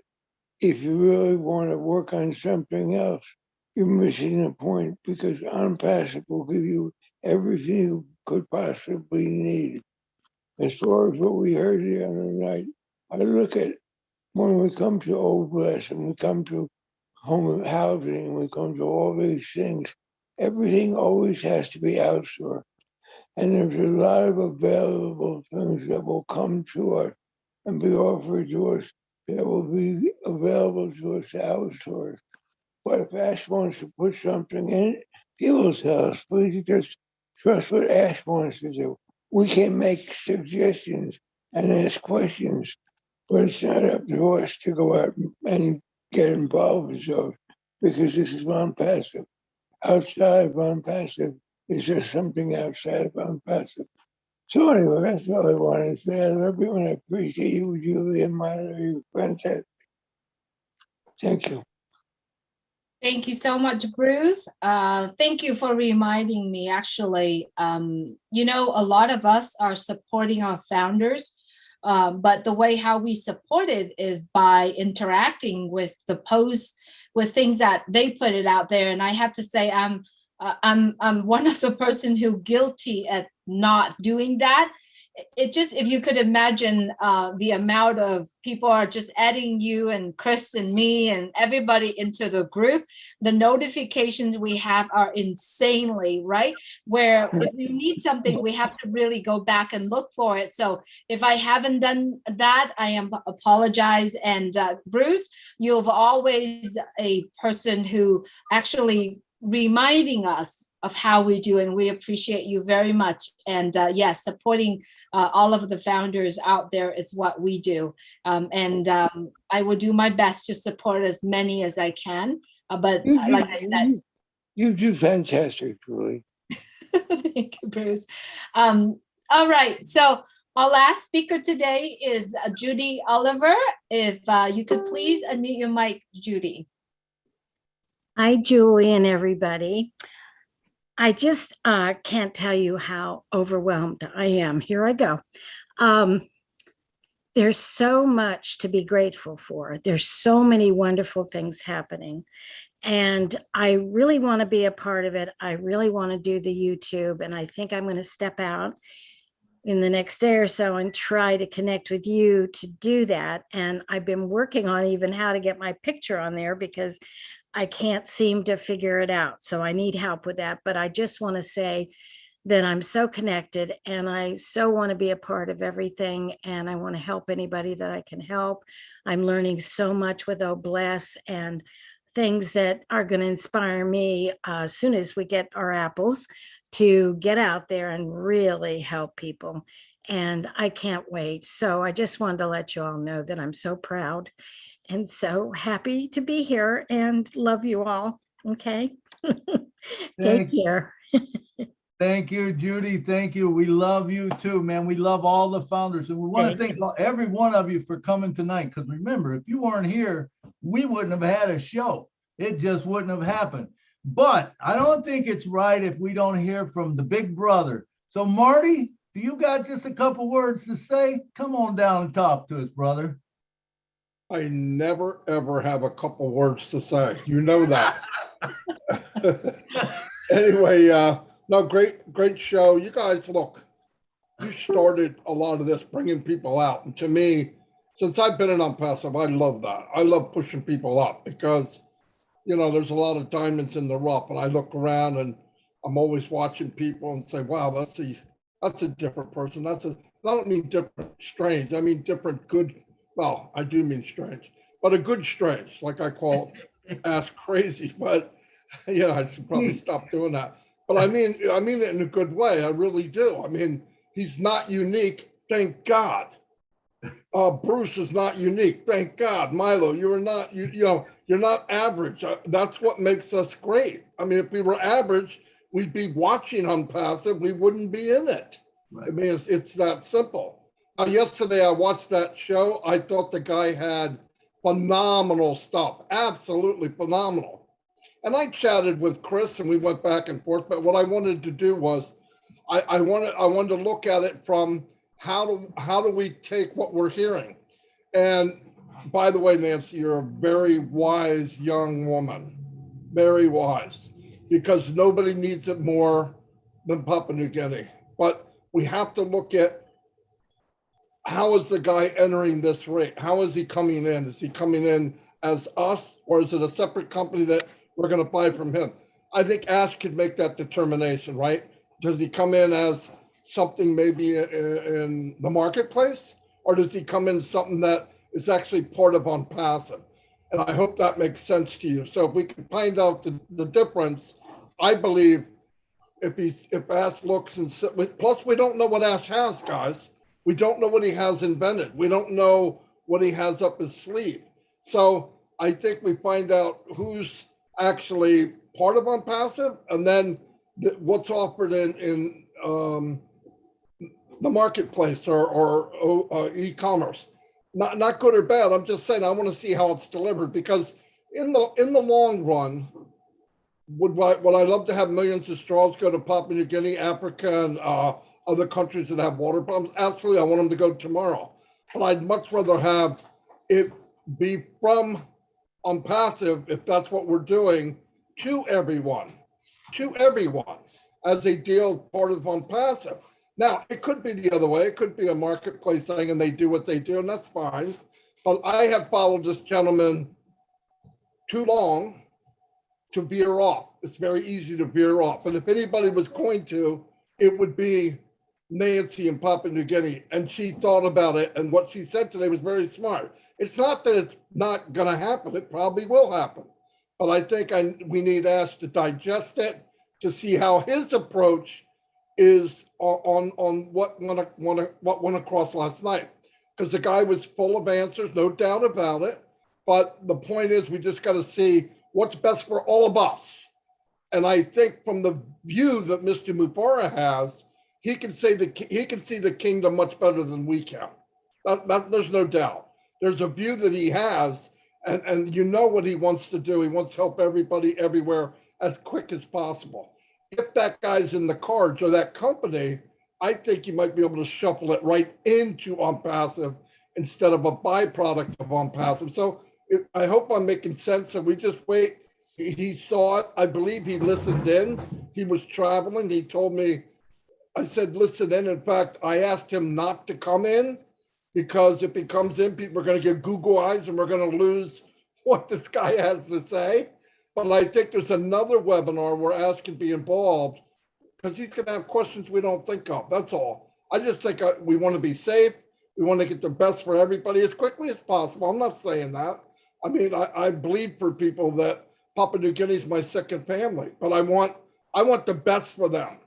if you really want to work on something else, you're missing the point, because Onpassive will give you everything you could possibly need. As far as what we heard the other night, I look at when we come to Old Bless and we come to home housing and we come to all these things, everything always has to be outsourced. And there's a lot of available things that will come to us and be offered to us that will be available to us to outsource. But if Ash wants to put something in it, he will tell us. Please just trust what Ash wants to do. We can make suggestions and ask questions, but it's not up to us to go out and get involved with those, because this is Onpassive. Outside of Onpassive is just something outside of Onpassive. So anyway, that's all I wanted to say. I love you and I appreciate you, Julie, and Myra. You're fantastic. Thank you. Thank you so much, Bruce. Thank you for reminding me, actually. You know, a lot of us are supporting our founders, but the way how we support it is by interacting with the posts, with things that they put it out there. And I have to say, I'm one of the person who guilty at not doing that. It just, if you could imagine the amount of people are just adding you and Chris and me and everybody into the group, the notifications we have are insanely, right? Where if we need something, we have to really go back and look for it. So if I haven't done that, I apologize. And Bruce, you've always a person who actually reminding us of how we do, and we appreciate you very much. And yes, supporting all of the founders out there is what we do. I will do my best to support as many as I can. But like I said, you do fantastic, Julie. Thank you, Bruce. All right, so our last speaker today is Judy Oliver. If you could please unmute your mic, Judy. Hi, Julie and everybody. I just can't tell you how overwhelmed I am. Here I go. There's so much to be grateful for. There's so many wonderful things happening. And I really want to be a part of it. I really want to do the YouTube. And I think I'm going to step out in the next day or so and try to connect with you to do that. And I've been working on even how to get my picture on there, because I can't seem to figure it out. So I need help with that. But I just want to say that I'm so connected and I so want to be a part of everything. And I want to help anybody that I can help. I'm learning so much with Oh Bless and things that are going to inspire me as soon as we get our apples to get out there and really help people. And I can't wait. So I just wanted to let you all know that I'm so proud and so happy to be here and love you all. Okay. Take care. Thank you, Judy. Thank you. We love you too, man. We love all the founders. And we want to thank every one of you for coming tonight. Because remember, if you weren't here, we wouldn't have had a show. It just wouldn't have happened. But I don't think it's right if we don't hear from the big brother. So Marty, do you got just a couple words to say? Come on down and talk to us, brother. I never, ever have a couple words to say. You know that. Anyway, no, great show. You guys, look, you started a lot of this, bringing people out. And to me, since I've been in Onpassive, I love that. I love pushing people up because, you know, there's a lot of diamonds in the rough. And I look around and I'm always watching people and say, wow, that's a different person. I don't mean different, strange. I mean different, good. Well, I do mean strange, but a good strange, like I call Ash crazy, but yeah, I should probably stop doing that. But I mean it in a good way. I really do. I mean, he's not unique. Thank God. Bruce is not unique. Thank God. Milo, you're not, you're not average. That's what makes us great. I mean, if we were average, we'd be watching Onpassive. We wouldn't be in it. Right. I mean, it's that simple. Yesterday, I watched that show. I thought the guy had phenomenal stuff, absolutely phenomenal. And I chatted with Chris and we went back and forth. But what I wanted to do was I wanted to look at it from how do we take what we're hearing. And by the way, Nancy, you're a very wise young woman, very wise, because nobody needs it more than Papua New Guinea. But we have to look at, how is the guy entering this rate? How is he coming in? Is he coming in as us, or is it a separate company that we're going to buy from him? I think Ash could make that determination, right? Does he come in as something maybe in the marketplace, or does he come in something that is actually part of Onpassive? And I hope that makes sense to you. So if we can find out the difference, I believe if Ash looks and plus we don't know what Ash has, guys. We don't know what he has invented. We don't know what he has up his sleeve. So I think we find out who's actually part of Onpassive, and then what's offered in the marketplace or e-commerce. Not good or bad. I'm just saying I want to see how it's delivered, because in the long run, would I love to have millions of straws go to Papua New Guinea, Africa, and other countries that have water problems? Absolutely, I want them to go tomorrow. But I'd much rather have it be from Onpassive, if that's what we're doing, to everyone as a deal part of Onpassive. Now, it could be the other way. It could be a marketplace thing and they do what they do, and that's fine. But I have followed this gentleman too long to veer off. It's very easy to veer off. And if anybody was going to, it would be Nancy in Papua New Guinea. And she thought about it, and what she said today was very smart. It's not that it's not going to happen. It probably will happen. But I think we need Ash to digest it, to see how his approach is on what went across last night. Because the guy was full of answers, no doubt about it. But the point is, we just got to see what's best for all of us. And I think from the view that Mr. Mufara has, he can see the kingdom much better than we can. There's no doubt. There's a view that he has, and you know what he wants to do. He wants to help everybody everywhere as quick as possible. If that guy's in the cards or that company, I think you might be able to shuffle it right into Onpassive instead of a byproduct of Onpassive. So I hope I'm making sense. So we just wait. He saw it. I believe he listened in. He was traveling. He told me, I said, listen in. In fact, I asked him not to come in, because if he comes in, people are going to get Google eyes and we're going to lose what this guy has to say. But I think there's another webinar where Ash can be involved, because he's going to have questions we don't think of. That's all. I just think we want to be safe. We want to get the best for everybody as quickly as possible. I'm not saying that. I mean, I bleed for people that Papua New Guinea is my second family, but I want the best for them.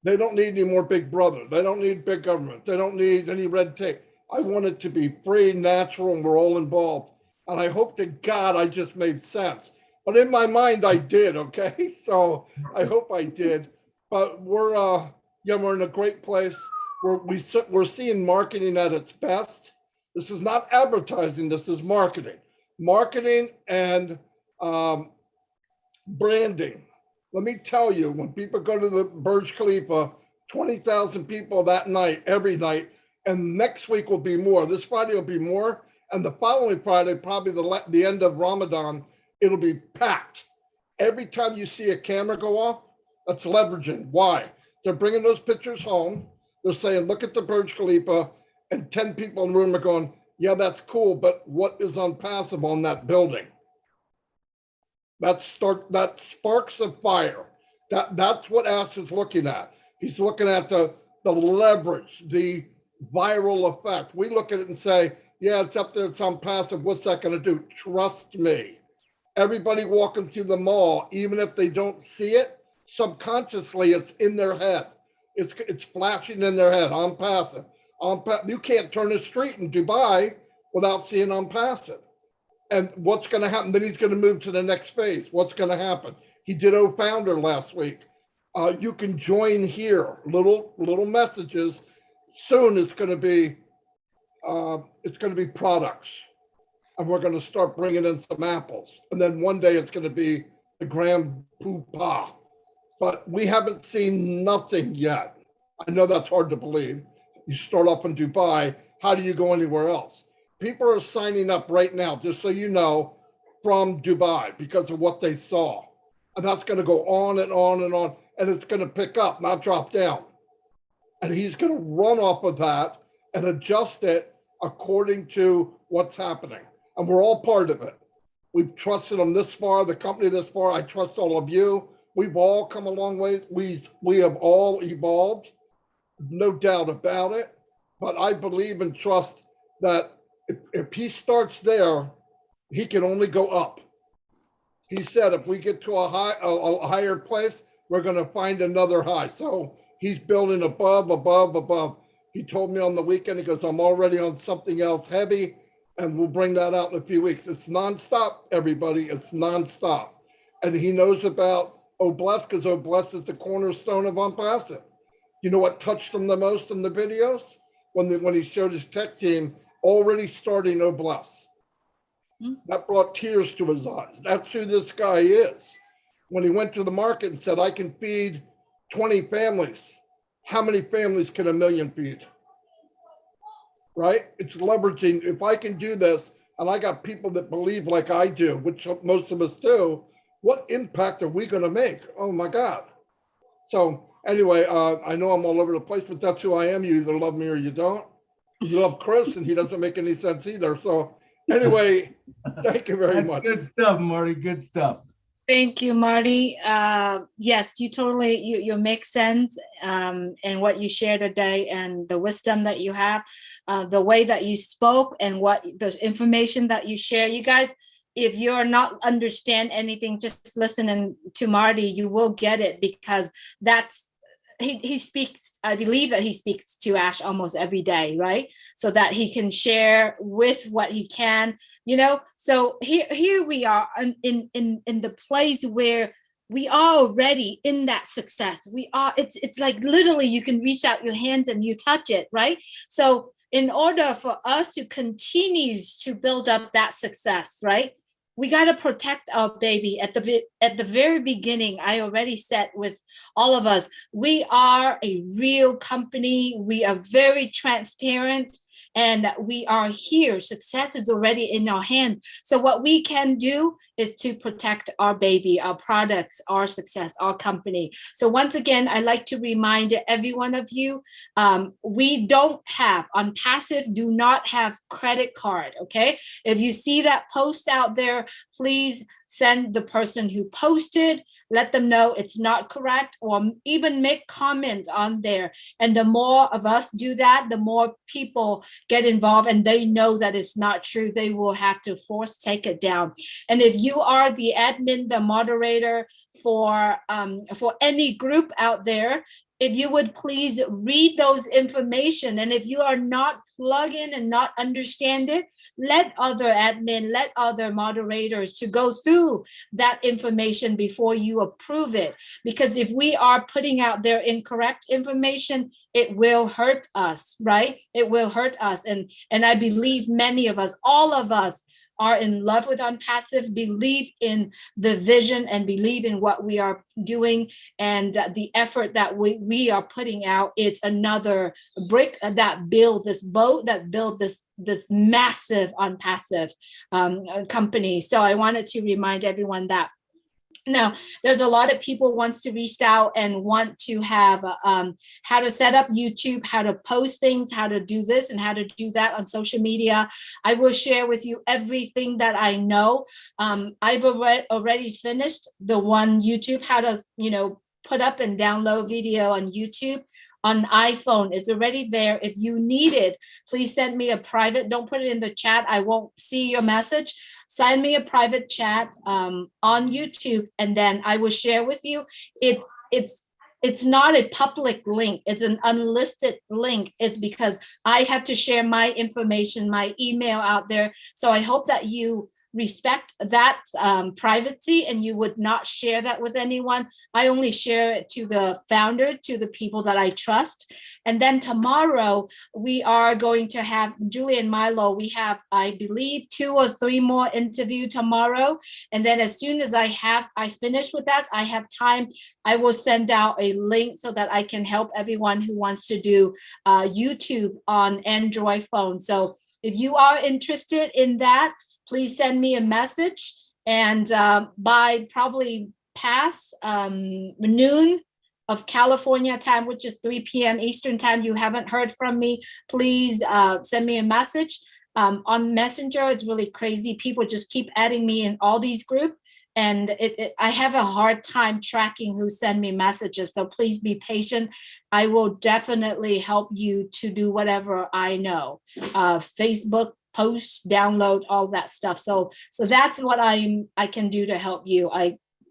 They don't need any more big brother. They don't need big government. They don't need any red tape. I want it to be free, natural, and we're all involved. And I hope to God I just made sense. But in my mind, I did, okay? So I hope I did. But we're in a great place. We're seeing marketing at its best. This is not advertising. This is marketing. Marketing and branding. Let me tell you, when people go to the Burj Khalifa, 20,000 people that night, every night, and next week will be more. This Friday will be more, and the following Friday, probably the end of Ramadan, it'll be packed. Every time you see a camera go off, that's leveraging. Why? They're bringing those pictures home. They're saying, look at the Burj Khalifa, and 10 people in the room are going, yeah, that's cool, but what is Onpassive on that building? That sparks of fire. That's what Ash is looking at. He's looking at the leverage, the viral effect. We look at it and say, yeah, it's up there, it's Onpassive. What's that going to do? Trust me. Everybody walking through the mall, even if they don't see it, subconsciously it's in their head. It's flashing in their head. Onpassive. You can't turn a street in Dubai without seeing Onpassive. And what's going to happen? Then he's going to move to the next phase. What's going to happen? He did O-Founder last week. You can join here. Little messages. Soon it's going to be products, and we're going to start bringing in some apples. And then one day it's going to be the grand poobah. But we haven't seen nothing yet. I know that's hard to believe. You start off in Dubai. How do you go anywhere else? People are signing up right now, just so you know, from Dubai because of what they saw. And that's going to go on and on and on. And it's going to pick up, not drop down. And he's going to run off of that and adjust it according to what's happening. And we're all part of it. We've trusted him this far, the company this far. I trust all of you. We've all come a long ways. We have all evolved, no doubt about it. But I believe and trust that if he starts there, he can only go up. He said, if we get to a higher place, we're going to find another high. So he's building above. He told me on the weekend, he goes, I'm already on something else heavy, and we'll bring that out in a few weeks. It's nonstop, everybody. It's nonstop. And he knows about Oblest because Oblest is the cornerstone of Onpassive. You know what touched him the most in the videos? When he showed his tech team already starting Oblest. That brought tears to his eyes. That's who this guy is. When he went to the market and said, I can feed 20 families. How many families can 1 million feed? Right? It's leveraging. If I can do this, and I got people that believe like I do, which most of us do, what impact are we going to make? Oh my God. So anyway, I know I'm all over the place, but that's who I am. You either love me or you don't. You love Chris, and he doesn't make any sense either. So anyway, thank you very much. Good stuff, Marty. Good stuff. Thank you, Marty. Yes, you make sense, and what you shared today and the wisdom that you have, the way that you spoke and what the information that you share. You guys, if you're not understand anything, just listening to Marty, you will get it, because that's he speaks. I believe that he speaks to Ash almost every day, right? So that he can share with what he can, So here we are in the place where we are already in that success. We are. It's like literally you can reach out your hands and you touch it, right? So in order for us to continue to build up that success, right? We got to protect our baby at the very beginning. I already said with all of us, we are a real company. We are very transparent, and we are here. Success is already in our hand. So what we can do is to protect our baby, our products, our success, our company. So once again, I'd like to remind every one of you, we don't have, Onpassive do not have credit card, okay? If you see that post out there, please send the person who posted, let them know it's not correct, or even make comment on there. And the more of us do that, the more people get involved and they know that it's not true. They will have to take it down. And if you are the admin, the moderator for any group out there, if you would please read those information. And if you are not plug in and not understand it, let other admin, let other moderators to go through that information before you approve it. Because if we are putting out their incorrect information, it will hurt us, right? It will hurt us. And I believe many of us, all of us, are in love with Onpassive, believe in the vision and believe in what we are doing and the effort that we are putting out. It's another brick that build this boat, that build this massive Onpassive company. So I wanted to remind everyone that. Now, there's a lot of people wants to reach out and want to have how to set up YouTube, how to post things, how to do this and how to do that on social media. I will share with you everything that I know. I've already finished the one YouTube, how to, put up and download video on YouTube on iPhone. It's already there. If you need it, please send me a private. Don't put it in the chat. I won't see your message. Send me a private chat on YouTube, and then I will share with you. It's not a public link. It's an unlisted link. It's because I have to share my information, my email out there. So I hope that you respect that privacy and you would not share that with anyone. I only share it to the founder, to the people that I trust. And then tomorrow we are going to have Julie and Milo. We have, I believe, 2 or 3 more interviews tomorrow. And then as soon as I finish with that, I have time, I will send out a link so that I can help everyone who wants to do YouTube on Android phone. So if you are interested in that, please send me a message, and by probably past noon of California time, which is 3 p.m. Eastern time, you haven't heard from me, please send me a message. On Messenger, it's really crazy. People just keep adding me in all these groups, and I have a hard time tracking who send me messages. So please be patient. I will definitely help you to do whatever I know. Facebook, post, download, all that stuff. So that's what I can do to help you.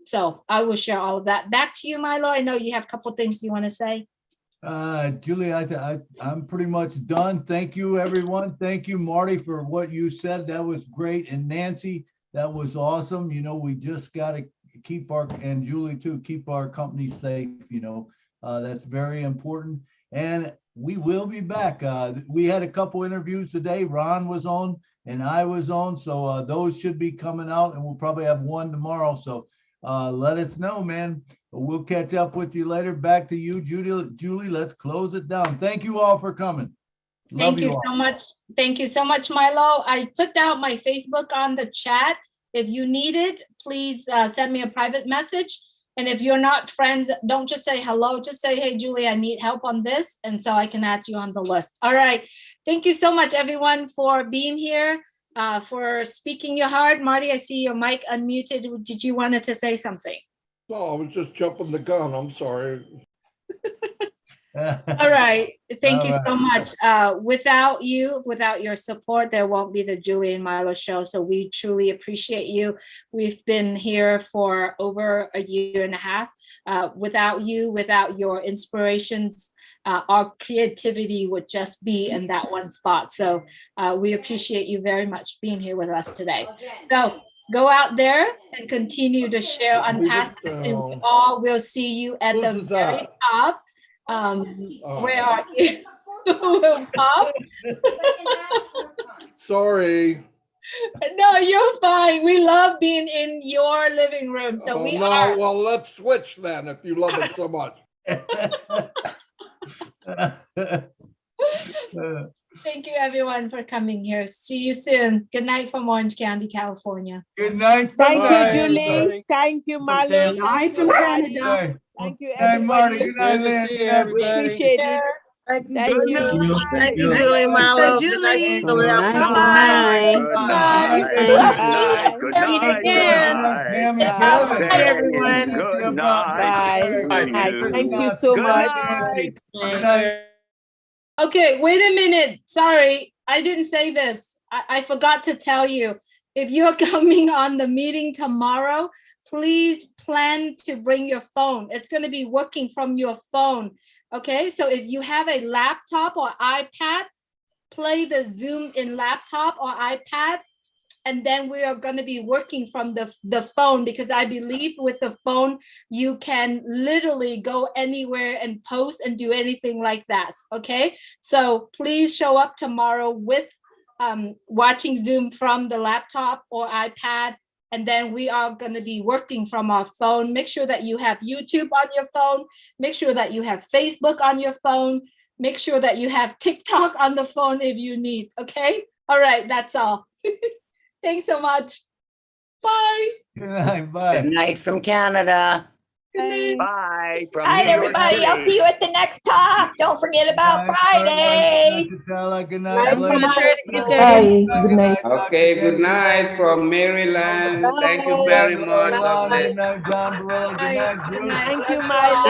So I will share all of that. Back to you, Milo. I know you have a couple of things you want to say. Julie, I'm pretty much done. Thank you, everyone. Thank you, Marty, for what you said. That was great. And Nancy, that was awesome. We just got to keep and Julie too, keep our company safe. That's very important. And we will be back. We had a couple interviews today. Ron was on and I was on. So those should be coming out, and we'll probably have one tomorrow. So let us know, man. We'll catch up with you later. Back to you, Julie. Let's close it down. Thank you all for coming. Thank you so much. Thank you so much, Milo. I put out my Facebook on the chat. If you need it, please send me a private message. And if you're not friends, don't just say hello, just say, hey, Julie, I need help on this. And so I can add you on the list. All right. Thank you so much, everyone, for being here, for speaking your heart. Marty, I see your mic unmuted. Did you want to say something? No, I was just jumping the gun. I'm sorry. All right. Thank you so much. Without you, without your support, there won't be the Julie and Milo show. So we truly appreciate you. We've been here for over a year and a half. Without you, without your inspirations, our creativity would just be in that one spot. So we appreciate you very much being here with us today. So go out there and continue to share Onpassive, and we all will see you at the very top. Where are you? Bob? Sorry. No, you're fine. We love being in your living room. So we are. Well, let's switch then if you love it so much. Thank you, everyone, for coming here. See you soon. Good night from Orange County, California. Good night. Thank you, Julie. Thank you, Milo. Good night from Canada. Thank you, Marty. everybody. Good night, Lynn. We appreciate it. Thank you. Thank you, Julie, Milo. Good night, Julie. Bye. Good night. Bye, everyone. Good night. Bye. Thank you so much. Okay, wait a minute. Sorry, I didn't say this. I forgot to tell you. If you're coming on the meeting tomorrow, please plan to bring your phone. It's going to be working from your phone. Okay, so if you have a laptop or iPad, play the Zoom in laptop or iPad, and then we are going to be working from the phone, because I believe with the phone, you can literally go anywhere and post and do anything like that. Okay, so please show up tomorrow with watching Zoom from the laptop or iPad. And then we are going to be working from our phone. Make sure that you have YouTube on your phone. Make sure that you have Facebook on your phone. Make sure that you have TikTok on the phone if you need. Okay. All right. That's all. Thanks so much. Bye. Good night. Bye. Good night from Canada. Bye. From Hi, New York everybody. I'll City. see you at the next talk. Don't forget about Friday. Good night. Good night. Okay, good night from Maryland. Thank you very much. God bless. Good night, John Barilla. Good night, Bruce. Thank you, Milo.